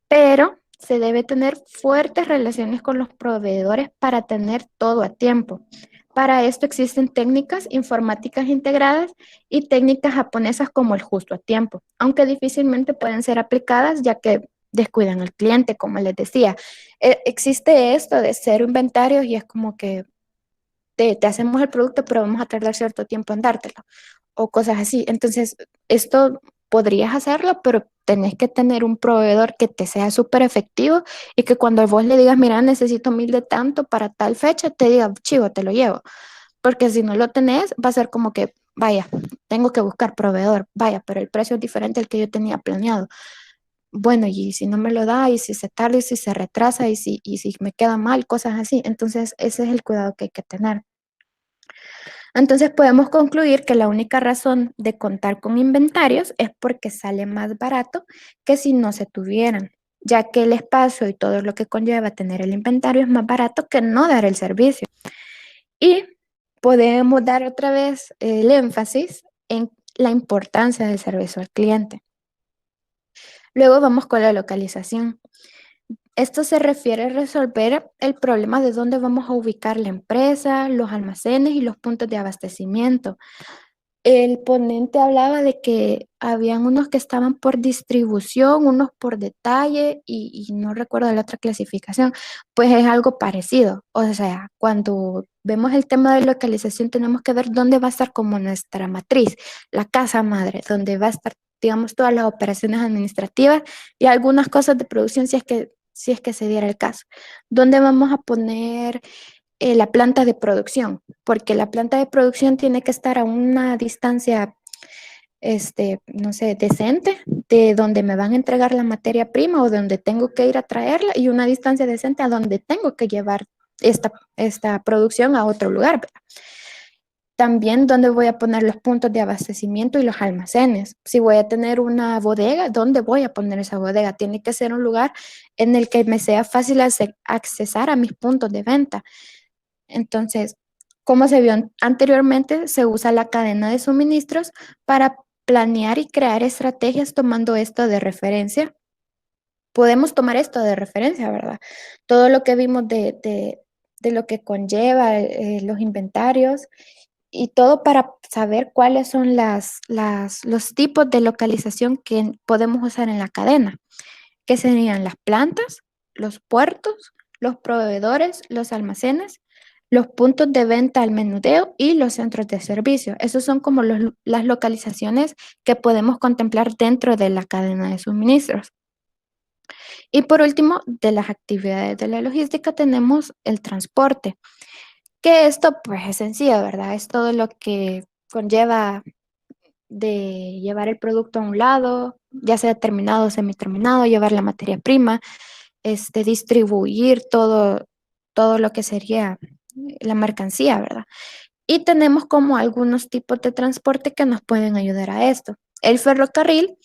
B: pero se debe tener fuertes relaciones con los proveedores para tener todo a tiempo. Para esto existen técnicas informáticas integradas y técnicas japonesas como el justo a tiempo, aunque difícilmente pueden ser aplicadas ya que descuidan al cliente, como les decía. Existe esto de cero inventarios y es como que te hacemos el producto, pero vamos a tardar cierto tiempo en dártelo o cosas así. Entonces, esto podrías hacerlo, pero tenés que tener un proveedor que te sea súper efectivo y que cuando vos le digas, mira, necesito 1000 de tanto para tal fecha, te diga, chivo, te lo llevo. Porque si no lo tenés, va a ser como que, vaya, tengo que buscar proveedor, vaya, pero el precio es diferente al que yo tenía planeado. Bueno, y si no me lo da, y si se tarda, y si se retrasa, y si me queda mal, cosas así. Entonces, ese es el cuidado que hay que tener. Entonces podemos concluir que la única razón de contar con inventarios es porque sale más barato que si no se tuvieran, ya que el espacio y todo lo que conlleva tener el inventario es más barato que no dar el servicio. Y podemos dar otra vez el énfasis en la importancia del servicio al cliente. Luego vamos con la localización. Esto se refiere a resolver el problema de dónde vamos a ubicar la empresa, los almacenes y los puntos de abastecimiento. El ponente hablaba de que habían unos que estaban por distribución, unos por detalle y no recuerdo la otra clasificación, pues es algo parecido. O sea, cuando vemos el tema de localización tenemos que ver dónde va a estar como nuestra matriz, la casa madre, donde va a estar, digamos, todas las operaciones administrativas y algunas cosas de producción si es que se diera el caso. ¿Dónde vamos a poner la planta de producción? Porque la planta de producción tiene que estar a una distancia no sé, decente de donde me van a entregar la materia prima o de donde tengo que ir a traerla y una distancia decente a donde tengo que llevar esta producción a otro lugar, ¿verdad? También dónde voy a poner los puntos de abastecimiento y los almacenes. Si voy a tener una bodega, ¿dónde voy a poner esa bodega? Tiene que ser un lugar en el que me sea fácil accesar a mis puntos de venta. Entonces, como se vio anteriormente, se usa la cadena de suministros para planear y crear estrategias tomando esto de referencia. Podemos tomar esto de referencia, ¿verdad? Todo lo que vimos de lo que conlleva los inventarios y todo para saber cuáles son los tipos de localización que podemos usar en la cadena, que serían las plantas, los puertos, los proveedores, los almacenes, los puntos de venta al menudeo y los centros de servicio. Esos son como las localizaciones que podemos contemplar dentro de la cadena de suministros. Y por último, de las actividades de la logística tenemos el transporte, que esto pues es sencillo, ¿verdad? Es todo lo que conlleva de llevar el producto a un lado, ya sea terminado o semiterminado, llevar la materia prima, distribuir todo lo que sería la mercancía, ¿verdad? Y tenemos como algunos tipos de transporte que nos pueden ayudar a esto. El ferrocarril,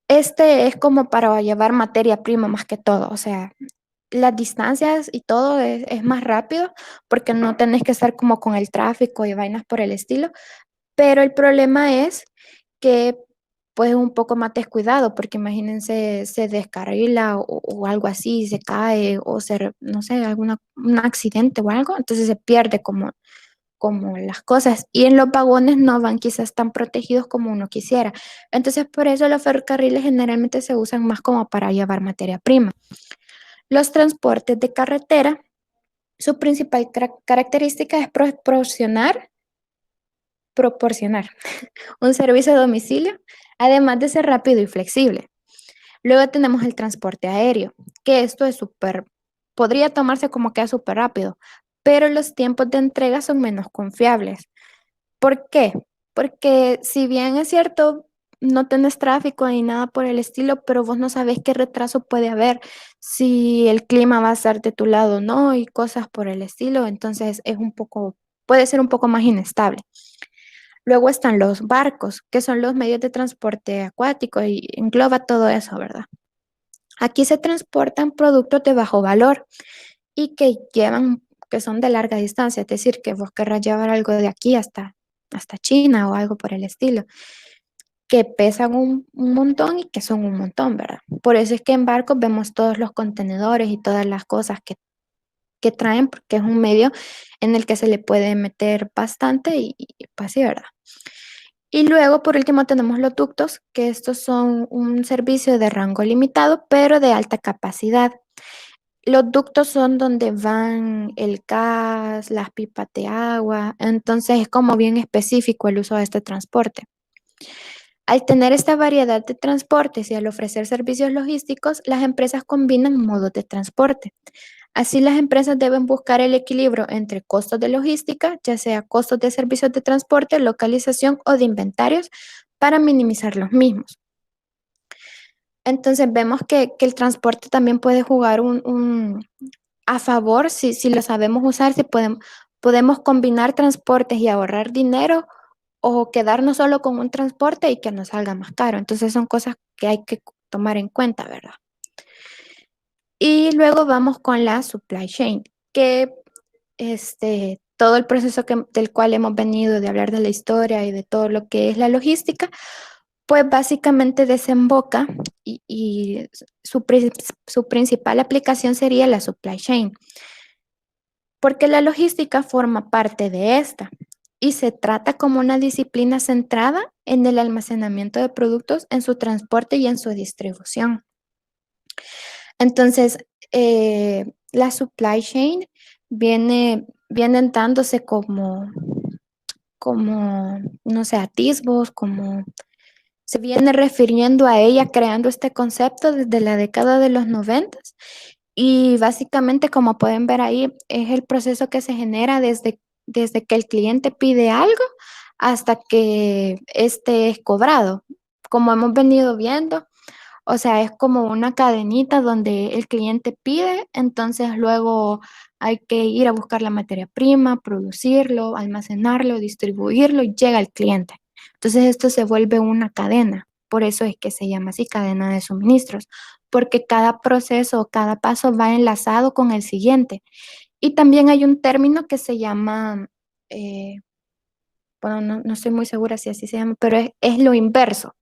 B: es como para llevar materia prima más que todo, o sea, las distancias y todo es más rápido porque no tenés que estar como con el tráfico y vainas por el estilo, pero el problema es que pues un poco más descuidado, porque imagínense, se descarrila o algo así, se cae o no sé, un accidente o algo, entonces se pierde como las cosas y en los vagones no van quizás tan protegidos como uno quisiera. Entonces por eso los ferrocarriles generalmente se usan más como para llevar materia prima. Los transportes de carretera, su principal característica es proporcionar un servicio a domicilio, además de ser rápido y flexible. Luego tenemos el transporte aéreo, que esto es podría tomarse como que es súper rápido, pero los tiempos de entrega son menos confiables. ¿Por qué? Porque si bien es cierto, no tenés tráfico ni nada por el estilo, pero vos no sabés qué retraso puede haber, si el clima va a estar de tu lado o no y cosas por el estilo, entonces puede ser un poco más inestable. Luego están los barcos, que son los medios de transporte acuático y engloba todo eso, ¿verdad? Aquí se transportan productos de bajo valor y que son de larga distancia, es decir, que vos querrás llevar algo de aquí hasta China o algo por el estilo, que pesan un montón y que son un montón, ¿verdad? Por eso es que en barcos vemos todos los contenedores y todas las cosas que traen, porque es un medio en el que se le puede meter bastante y pues sí, ¿verdad? Y luego, por último, tenemos los ductos, que estos son un servicio de rango limitado, pero de alta capacidad. Los ductos son donde van el gas, las pipas de agua, entonces es como bien específico el uso de este transporte. Al tener esta variedad de transportes y al ofrecer servicios logísticos, las empresas combinan modos de transporte. Así, las empresas deben buscar el equilibrio entre costos de logística, ya sea costos de servicios de transporte, localización o de inventarios, para minimizar los mismos. Entonces vemos que el transporte también puede jugar a favor si lo sabemos usar, si podemos combinar transportes y ahorrar dinero o quedarnos solo con un transporte y que nos salga más caro. Entonces son cosas que hay que tomar en cuenta, ¿verdad? Y luego vamos con la supply chain, que todo el proceso del cual hemos venido de hablar de la historia y de todo lo que es la logística, pues básicamente desemboca y su principal aplicación sería la supply chain, porque la logística forma parte de esta y se trata como una disciplina centrada en el almacenamiento de productos, en su transporte y en su distribución. Entonces, la supply chain viene dándose como, no sé, atisbos, como se viene refiriendo a ella, creando este concepto desde la década de los 90 y básicamente, como pueden ver ahí, es el proceso que se genera desde que el cliente pide algo hasta que este es cobrado. Como hemos venido viendo, o sea, es como una cadenita donde el cliente pide, entonces luego hay que ir a buscar la materia prima, producirlo, almacenarlo, distribuirlo y llega al cliente. Entonces esto se vuelve una cadena. Por eso es que se llama así cadena de suministros, porque cada proceso o cada paso va enlazado con el siguiente. Y también hay un término que se llama, eh, bueno, no estoy muy segura si así se llama, pero es lo inverso.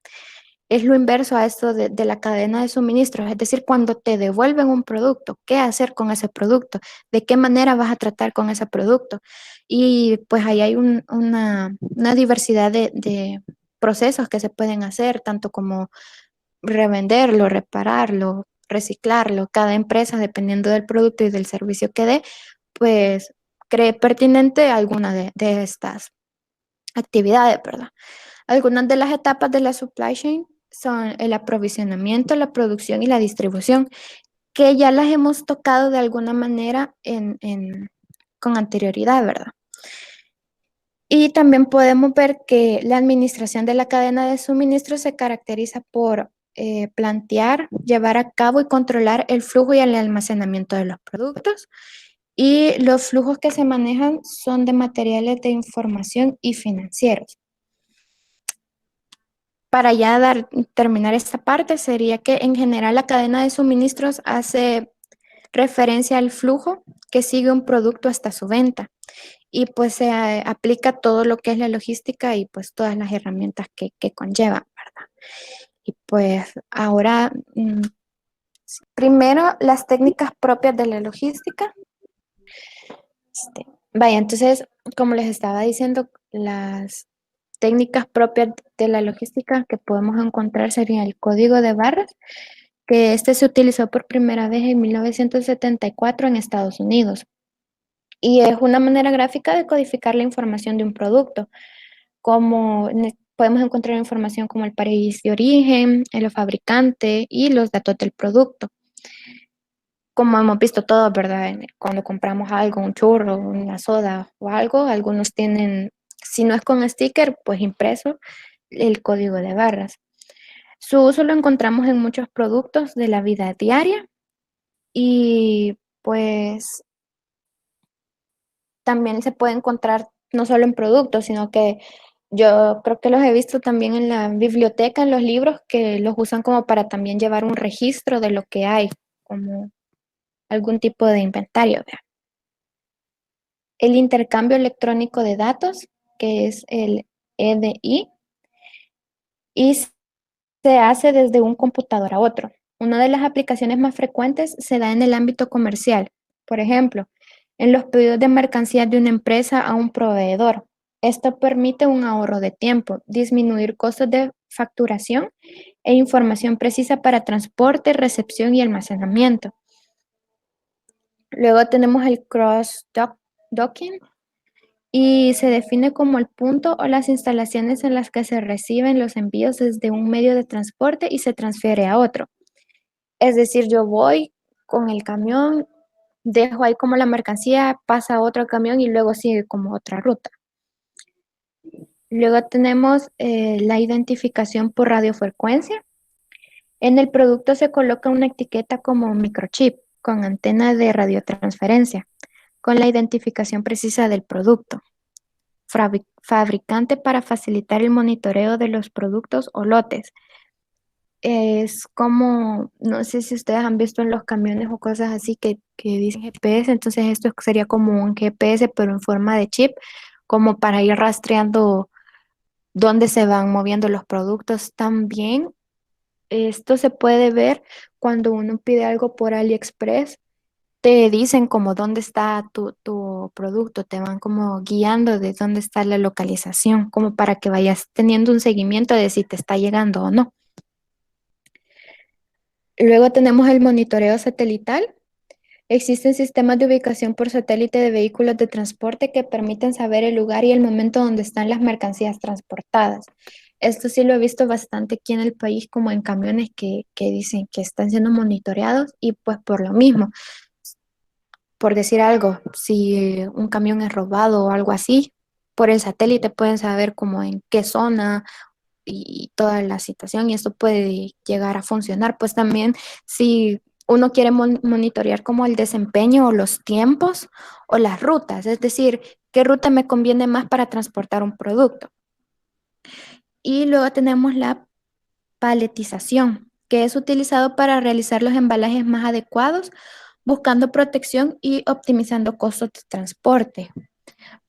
B: Es lo inverso a esto de la cadena de suministros, es decir, cuando te devuelven un producto, ¿qué hacer con ese producto? ¿De qué manera vas a tratar con ese producto? Y pues ahí hay una diversidad de procesos que se pueden hacer, tanto como revenderlo, repararlo, reciclarlo. Cada empresa, dependiendo del producto y del servicio que dé, pues cree pertinente alguna de estas actividades, ¿verdad? Algunas de las etapas de la supply chain son el aprovisionamiento, la producción y la distribución, que ya las hemos tocado de alguna manera con anterioridad, ¿verdad? Y también podemos ver que la administración de la cadena de suministro se caracteriza por plantear, llevar a cabo y controlar el flujo y el almacenamiento de los productos. Y los flujos que se manejan son de materiales de información y financieros. Para ya terminar esta parte, sería que en general la cadena de suministros hace referencia al flujo que sigue un producto hasta su venta y pues se aplica todo lo que es la logística y pues todas las herramientas que conlleva, ¿verdad? Y pues ahora, primero las técnicas propias de la logística. Vaya, entonces, como les estaba diciendo, las técnicas propias de la logística que podemos encontrar sería el código de barras, que este se utilizó por primera vez en 1974 en Estados Unidos. Y es una manera gráfica de codificar la información de un producto, como podemos encontrar información como el país de origen, el fabricante y los datos del producto. Como hemos visto todos, ¿verdad? Cuando compramos algo, un churro, una soda o algo, algunos tienen, si no es con sticker, pues impreso el código de barras. Su uso lo encontramos en muchos productos de la vida diaria y pues también se puede encontrar no solo en productos, sino que yo creo que los he visto también en la biblioteca, en los libros, que los usan como para también llevar un registro de lo que hay, como algún tipo de inventario, ¿verdad? El intercambio electrónico de datos, que es el EDI, y se hace desde un computador a otro. Una de las aplicaciones más frecuentes se da en el ámbito comercial. Por ejemplo, en los pedidos de mercancías de una empresa a un proveedor. Esto permite un ahorro de tiempo, disminuir costos de facturación e información precisa para transporte, recepción y almacenamiento. Luego tenemos el cross-docking y se define como el punto o las instalaciones en las que se reciben los envíos desde un medio de transporte y se transfiere a otro. Es decir, yo voy con el camión, dejo ahí como la mercancía, pasa a otro camión y luego sigue como otra ruta. Luego tenemos la identificación por radiofrecuencia. En el producto se coloca una etiqueta como microchip con antena de radiotransferencia, con la identificación precisa del producto. Fabricante para facilitar el monitoreo de los productos o lotes. Es como, no sé si ustedes han visto en los camiones o cosas así que dicen GPS, entonces esto sería como un GPS pero en forma de chip, como para ir rastreando dónde se van moviendo los productos. También esto se puede ver cuando uno pide algo por AliExpress, te dicen como dónde está tu producto, te van como guiando de dónde está la localización, como para que vayas teniendo un seguimiento de si te está llegando o no. Luego tenemos el monitoreo satelital. Existen sistemas de ubicación por satélite de vehículos de transporte que permiten saber el lugar y el momento donde están las mercancías transportadas. Esto sí lo he visto bastante aquí en el país, como en camiones que dicen que están siendo monitoreados y pues por lo mismo, por decir algo, si un camión es robado o algo así, por el satélite pueden saber como en qué zona y toda la situación y esto puede llegar a funcionar. Pues también si uno quiere monitorear como el desempeño o los tiempos o las rutas, es decir, qué ruta me conviene más para transportar un producto. Y luego tenemos la paletización, que es utilizado para realizar los embalajes más adecuados, buscando protección y optimizando costos de transporte.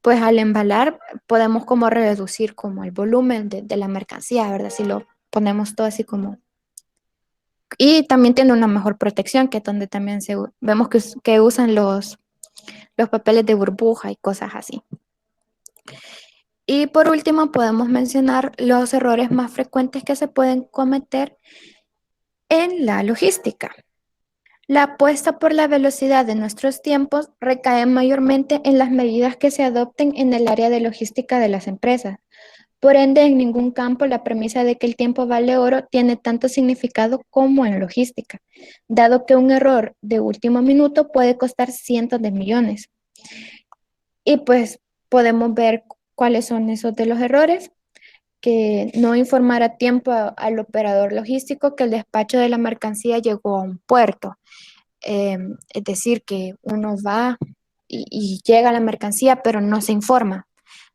B: Pues al embalar podemos como reducir como el volumen de la mercancía, ¿verdad? Si lo ponemos todo así como... Y también tiene una mejor protección, que es donde también vemos que usan los papeles de burbuja y cosas así. Y por último podemos mencionar los errores más frecuentes que se pueden cometer en la logística. La apuesta por la velocidad de nuestros tiempos recae mayormente en las medidas que se adopten en el área de logística de las empresas. Por ende, en ningún campo la premisa de que el tiempo vale oro tiene tanto significado como en logística, dado que un error de último minuto puede costar cientos de millones. Y pues podemos ver cuáles son esos de los errores, que no informar a tiempo al operador logístico que el despacho de la mercancía llegó a un puerto. Es decir, que uno va y llega la mercancía, pero no se informa.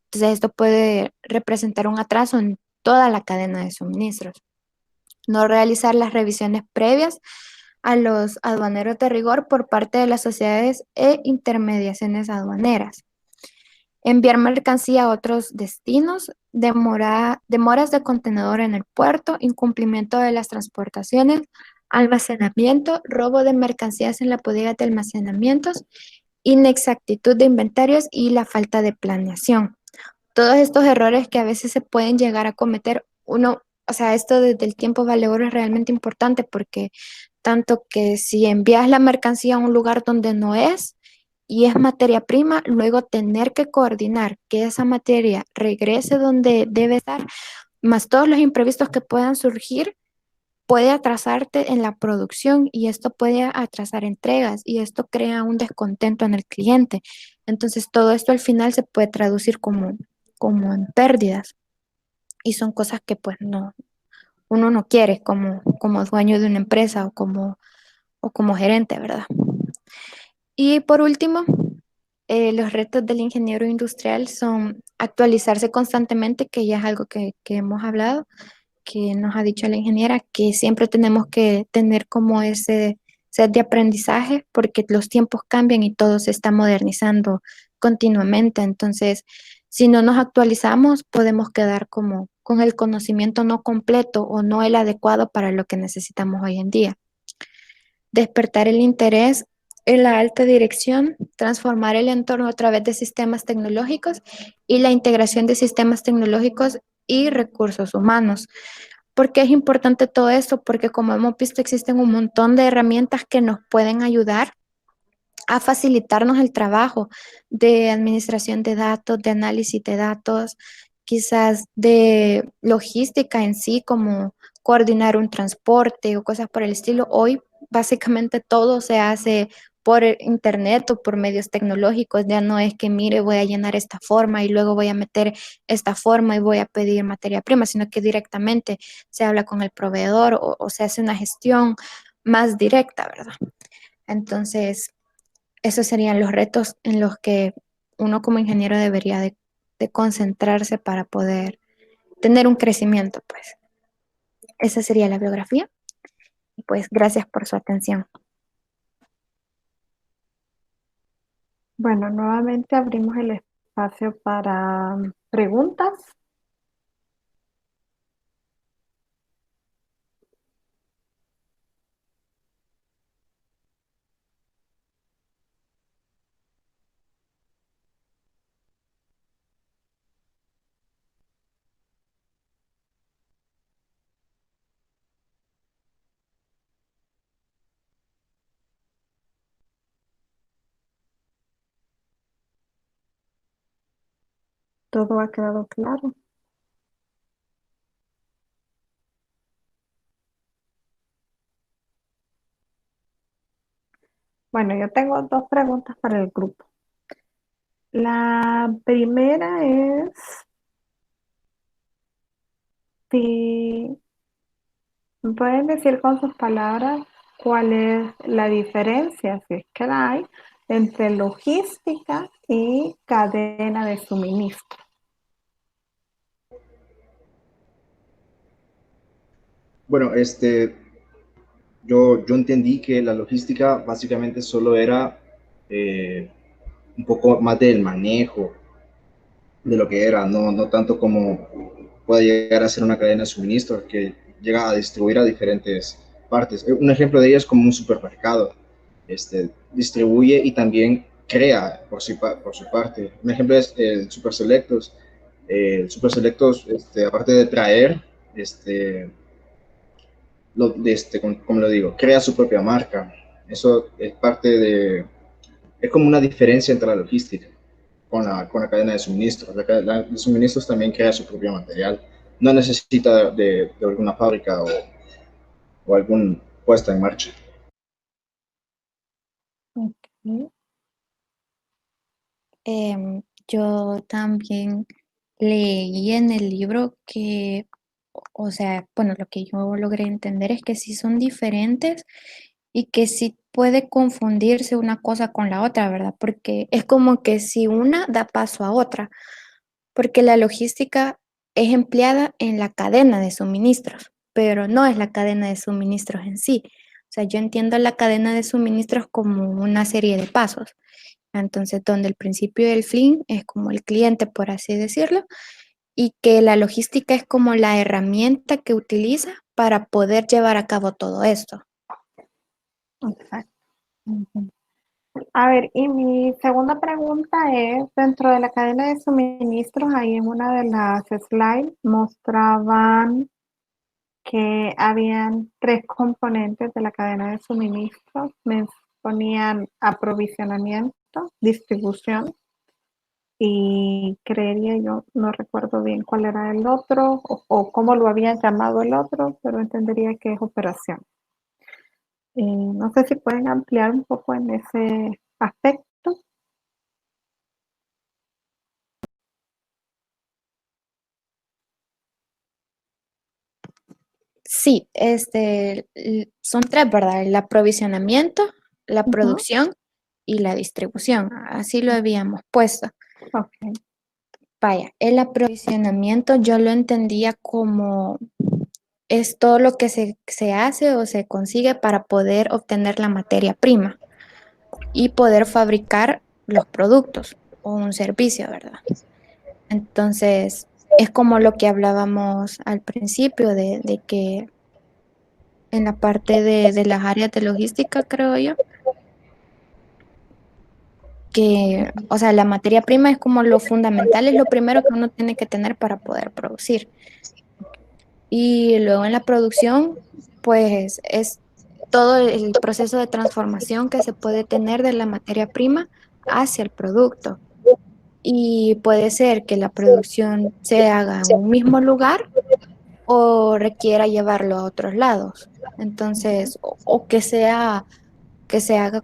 B: Entonces, esto puede representar un atraso en toda la cadena de suministros. No realizar las revisiones previas a los aduaneros de rigor por parte de las sociedades e intermediaciones aduaneras. Enviar mercancía a otros destinos, demoras de contenedor en el puerto, incumplimiento de las transportaciones, almacenamiento, robo de mercancías en la bodega de almacenamientos, inexactitud de inventarios y la falta de planeación. Todos estos errores que a veces se pueden llegar a cometer, o sea, esto desde el tiempo vale oro es realmente importante porque tanto que si envías la mercancía a un lugar donde no es y es materia prima, luego tener que coordinar que esa materia regrese donde debe estar, más todos los imprevistos que puedan surgir, puede atrasarte en la producción y esto puede atrasar entregas y esto crea un descontento en el cliente. Entonces, todo esto al final se puede traducir como en pérdidas y son cosas que pues no, uno no quiere como dueño de una empresa o como gerente, ¿verdad? Y por último, los retos del ingeniero industrial son actualizarse constantemente, que ya es algo que hemos hablado, que nos ha dicho la ingeniera, que siempre tenemos que tener como ese set de aprendizaje, porque los tiempos cambian y todo se está modernizando continuamente. Entonces, si no nos actualizamos, podemos quedar como con el conocimiento no completo o no el adecuado para lo que necesitamos hoy en día. Despertar el interés en la alta dirección, transformar el entorno a través de sistemas tecnológicos y la integración de sistemas tecnológicos y recursos humanos. ¿Por qué es importante todo esto? Porque como hemos visto, existen un montón de herramientas que nos pueden ayudar a facilitarnos el trabajo de administración de datos, de análisis de datos, quizás de logística en sí, como coordinar un transporte o cosas por el estilo. Hoy básicamente todo se hace por internet o por medios tecnológicos. Ya no es que mire, voy a llenar esta forma y luego voy a meter esta forma y voy a pedir materia prima, sino que directamente se habla con el proveedor o se hace una gestión más directa, ¿verdad? Entonces, esos serían los retos en los que uno como ingeniero debería de concentrarse para poder tener un crecimiento, pues. Esa sería la biografía. Y pues gracias por su atención.
A: Bueno, nuevamente abrimos el espacio para preguntas. ¿Todo ha quedado claro? Bueno, yo tengo dos preguntas para el grupo. La primera es si me pueden decir con sus palabras cuál es la diferencia, si es que la hay, entre logística y cadena de suministro.
C: Bueno, yo entendí que la logística básicamente solo era un poco más del manejo de lo que era, no tanto como puede llegar a ser una cadena de suministro que llega a distribuir a diferentes partes. Un ejemplo de ello es como un supermercado. Distribuye y también crea por su parte. Un ejemplo es el Super Selectos. El Super Selectos, aparte de traer, como lo digo, crea su propia marca. Eso es parte de, es como una diferencia entre la logística con la cadena de suministros. La cadena de suministros también crea su propio material. No necesita de alguna fábrica o algún puesta en marcha.
A: Okay.
B: Yo también leí en el libro que, o sea, bueno, lo que yo logré entender es que sí son diferentes y que sí puede confundirse una cosa con la otra, ¿verdad? Porque es como que si una da paso a otra, porque la logística es empleada en la cadena de suministros, pero no es la cadena de suministros en sí. O sea, yo entiendo la cadena de suministros como una serie de pasos. Entonces, donde el principio del fin es como el cliente, por así decirlo, y que la logística es como la herramienta que utiliza para poder llevar a cabo todo esto.
A: Exacto. Ujú. A ver, y mi segunda pregunta es, dentro de la cadena de suministros, ahí en una de las slides mostraban que habían tres componentes de la cadena de suministros. Me ponían aprovisionamiento, distribución y creería yo, no recuerdo bien cuál era el otro o cómo lo habían llamado el otro, pero entendería que es operación. No sé si pueden ampliar un poco en ese aspecto.
B: Sí, son tres, ¿verdad? El aprovisionamiento, la
A: Ujú.
B: producción y la distribución. Así lo habíamos puesto.
A: Ok.
B: Vaya, el aprovisionamiento yo lo entendía como es todo lo que se hace o se consigue para poder obtener la materia prima y poder fabricar los productos o un servicio, ¿verdad? Entonces, es como lo que hablábamos al principio de que en la parte de las áreas de logística, creo yo, que, o sea, la materia prima es como lo fundamental, es lo primero que uno tiene que tener para poder producir. Y luego en la producción, pues es todo el proceso de transformación que se puede tener de la materia prima hacia el producto. Y puede ser que la producción se haga en un mismo lugar o requiera llevarlo a otros lados. Entonces, o que se haga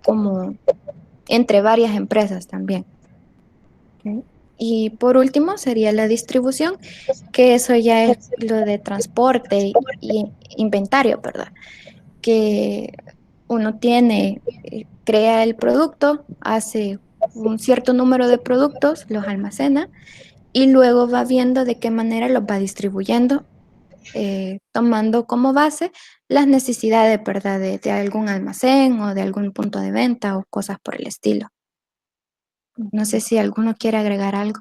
B: como entre varias empresas también.
A: Ok.
B: Y por último sería la distribución, que eso ya es lo de transporte y inventario, ¿verdad? Que uno tiene, crea el producto, hace un cierto número de productos, los almacena y luego va viendo de qué manera los va distribuyendo, tomando como base las necesidades, ¿verdad? De algún almacén o de algún punto de venta o cosas por el estilo. No sé si alguno quiere agregar algo.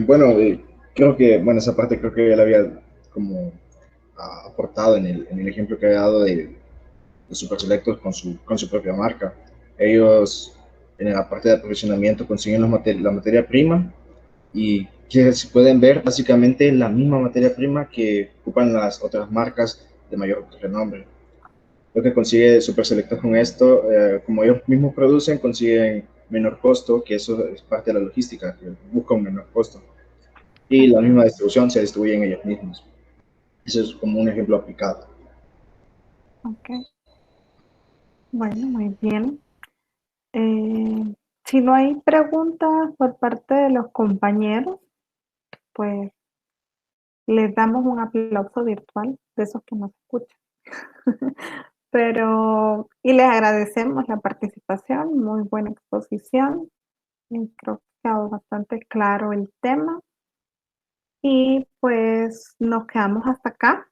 C: Bueno, creo que, bueno, esa parte creo que ya la había como aportado en el ejemplo que había dado de Super Selectos con su propia marca. Ellos en la parte de aprovisionamiento consiguen la materia prima y que se pueden ver básicamente la misma materia prima que ocupan las otras marcas de mayor renombre. Lo que consigue Super Selectos con esto, como ellos mismos producen, consiguen menor costo, que eso es parte de la logística, que busca un menor costo. Y la
A: Ok.
C: misma distribución se distribuyen ellos mismos. Eso es como un ejemplo aplicado.
A: Ok. Bueno, muy bien. Si no hay preguntas por parte de los compañeros, pues les damos un aplauso virtual de esos que nos escuchan. Pero, y les agradecemos la participación, muy buena exposición. Y creo que ha quedado bastante claro el tema. Y pues nos quedamos hasta acá.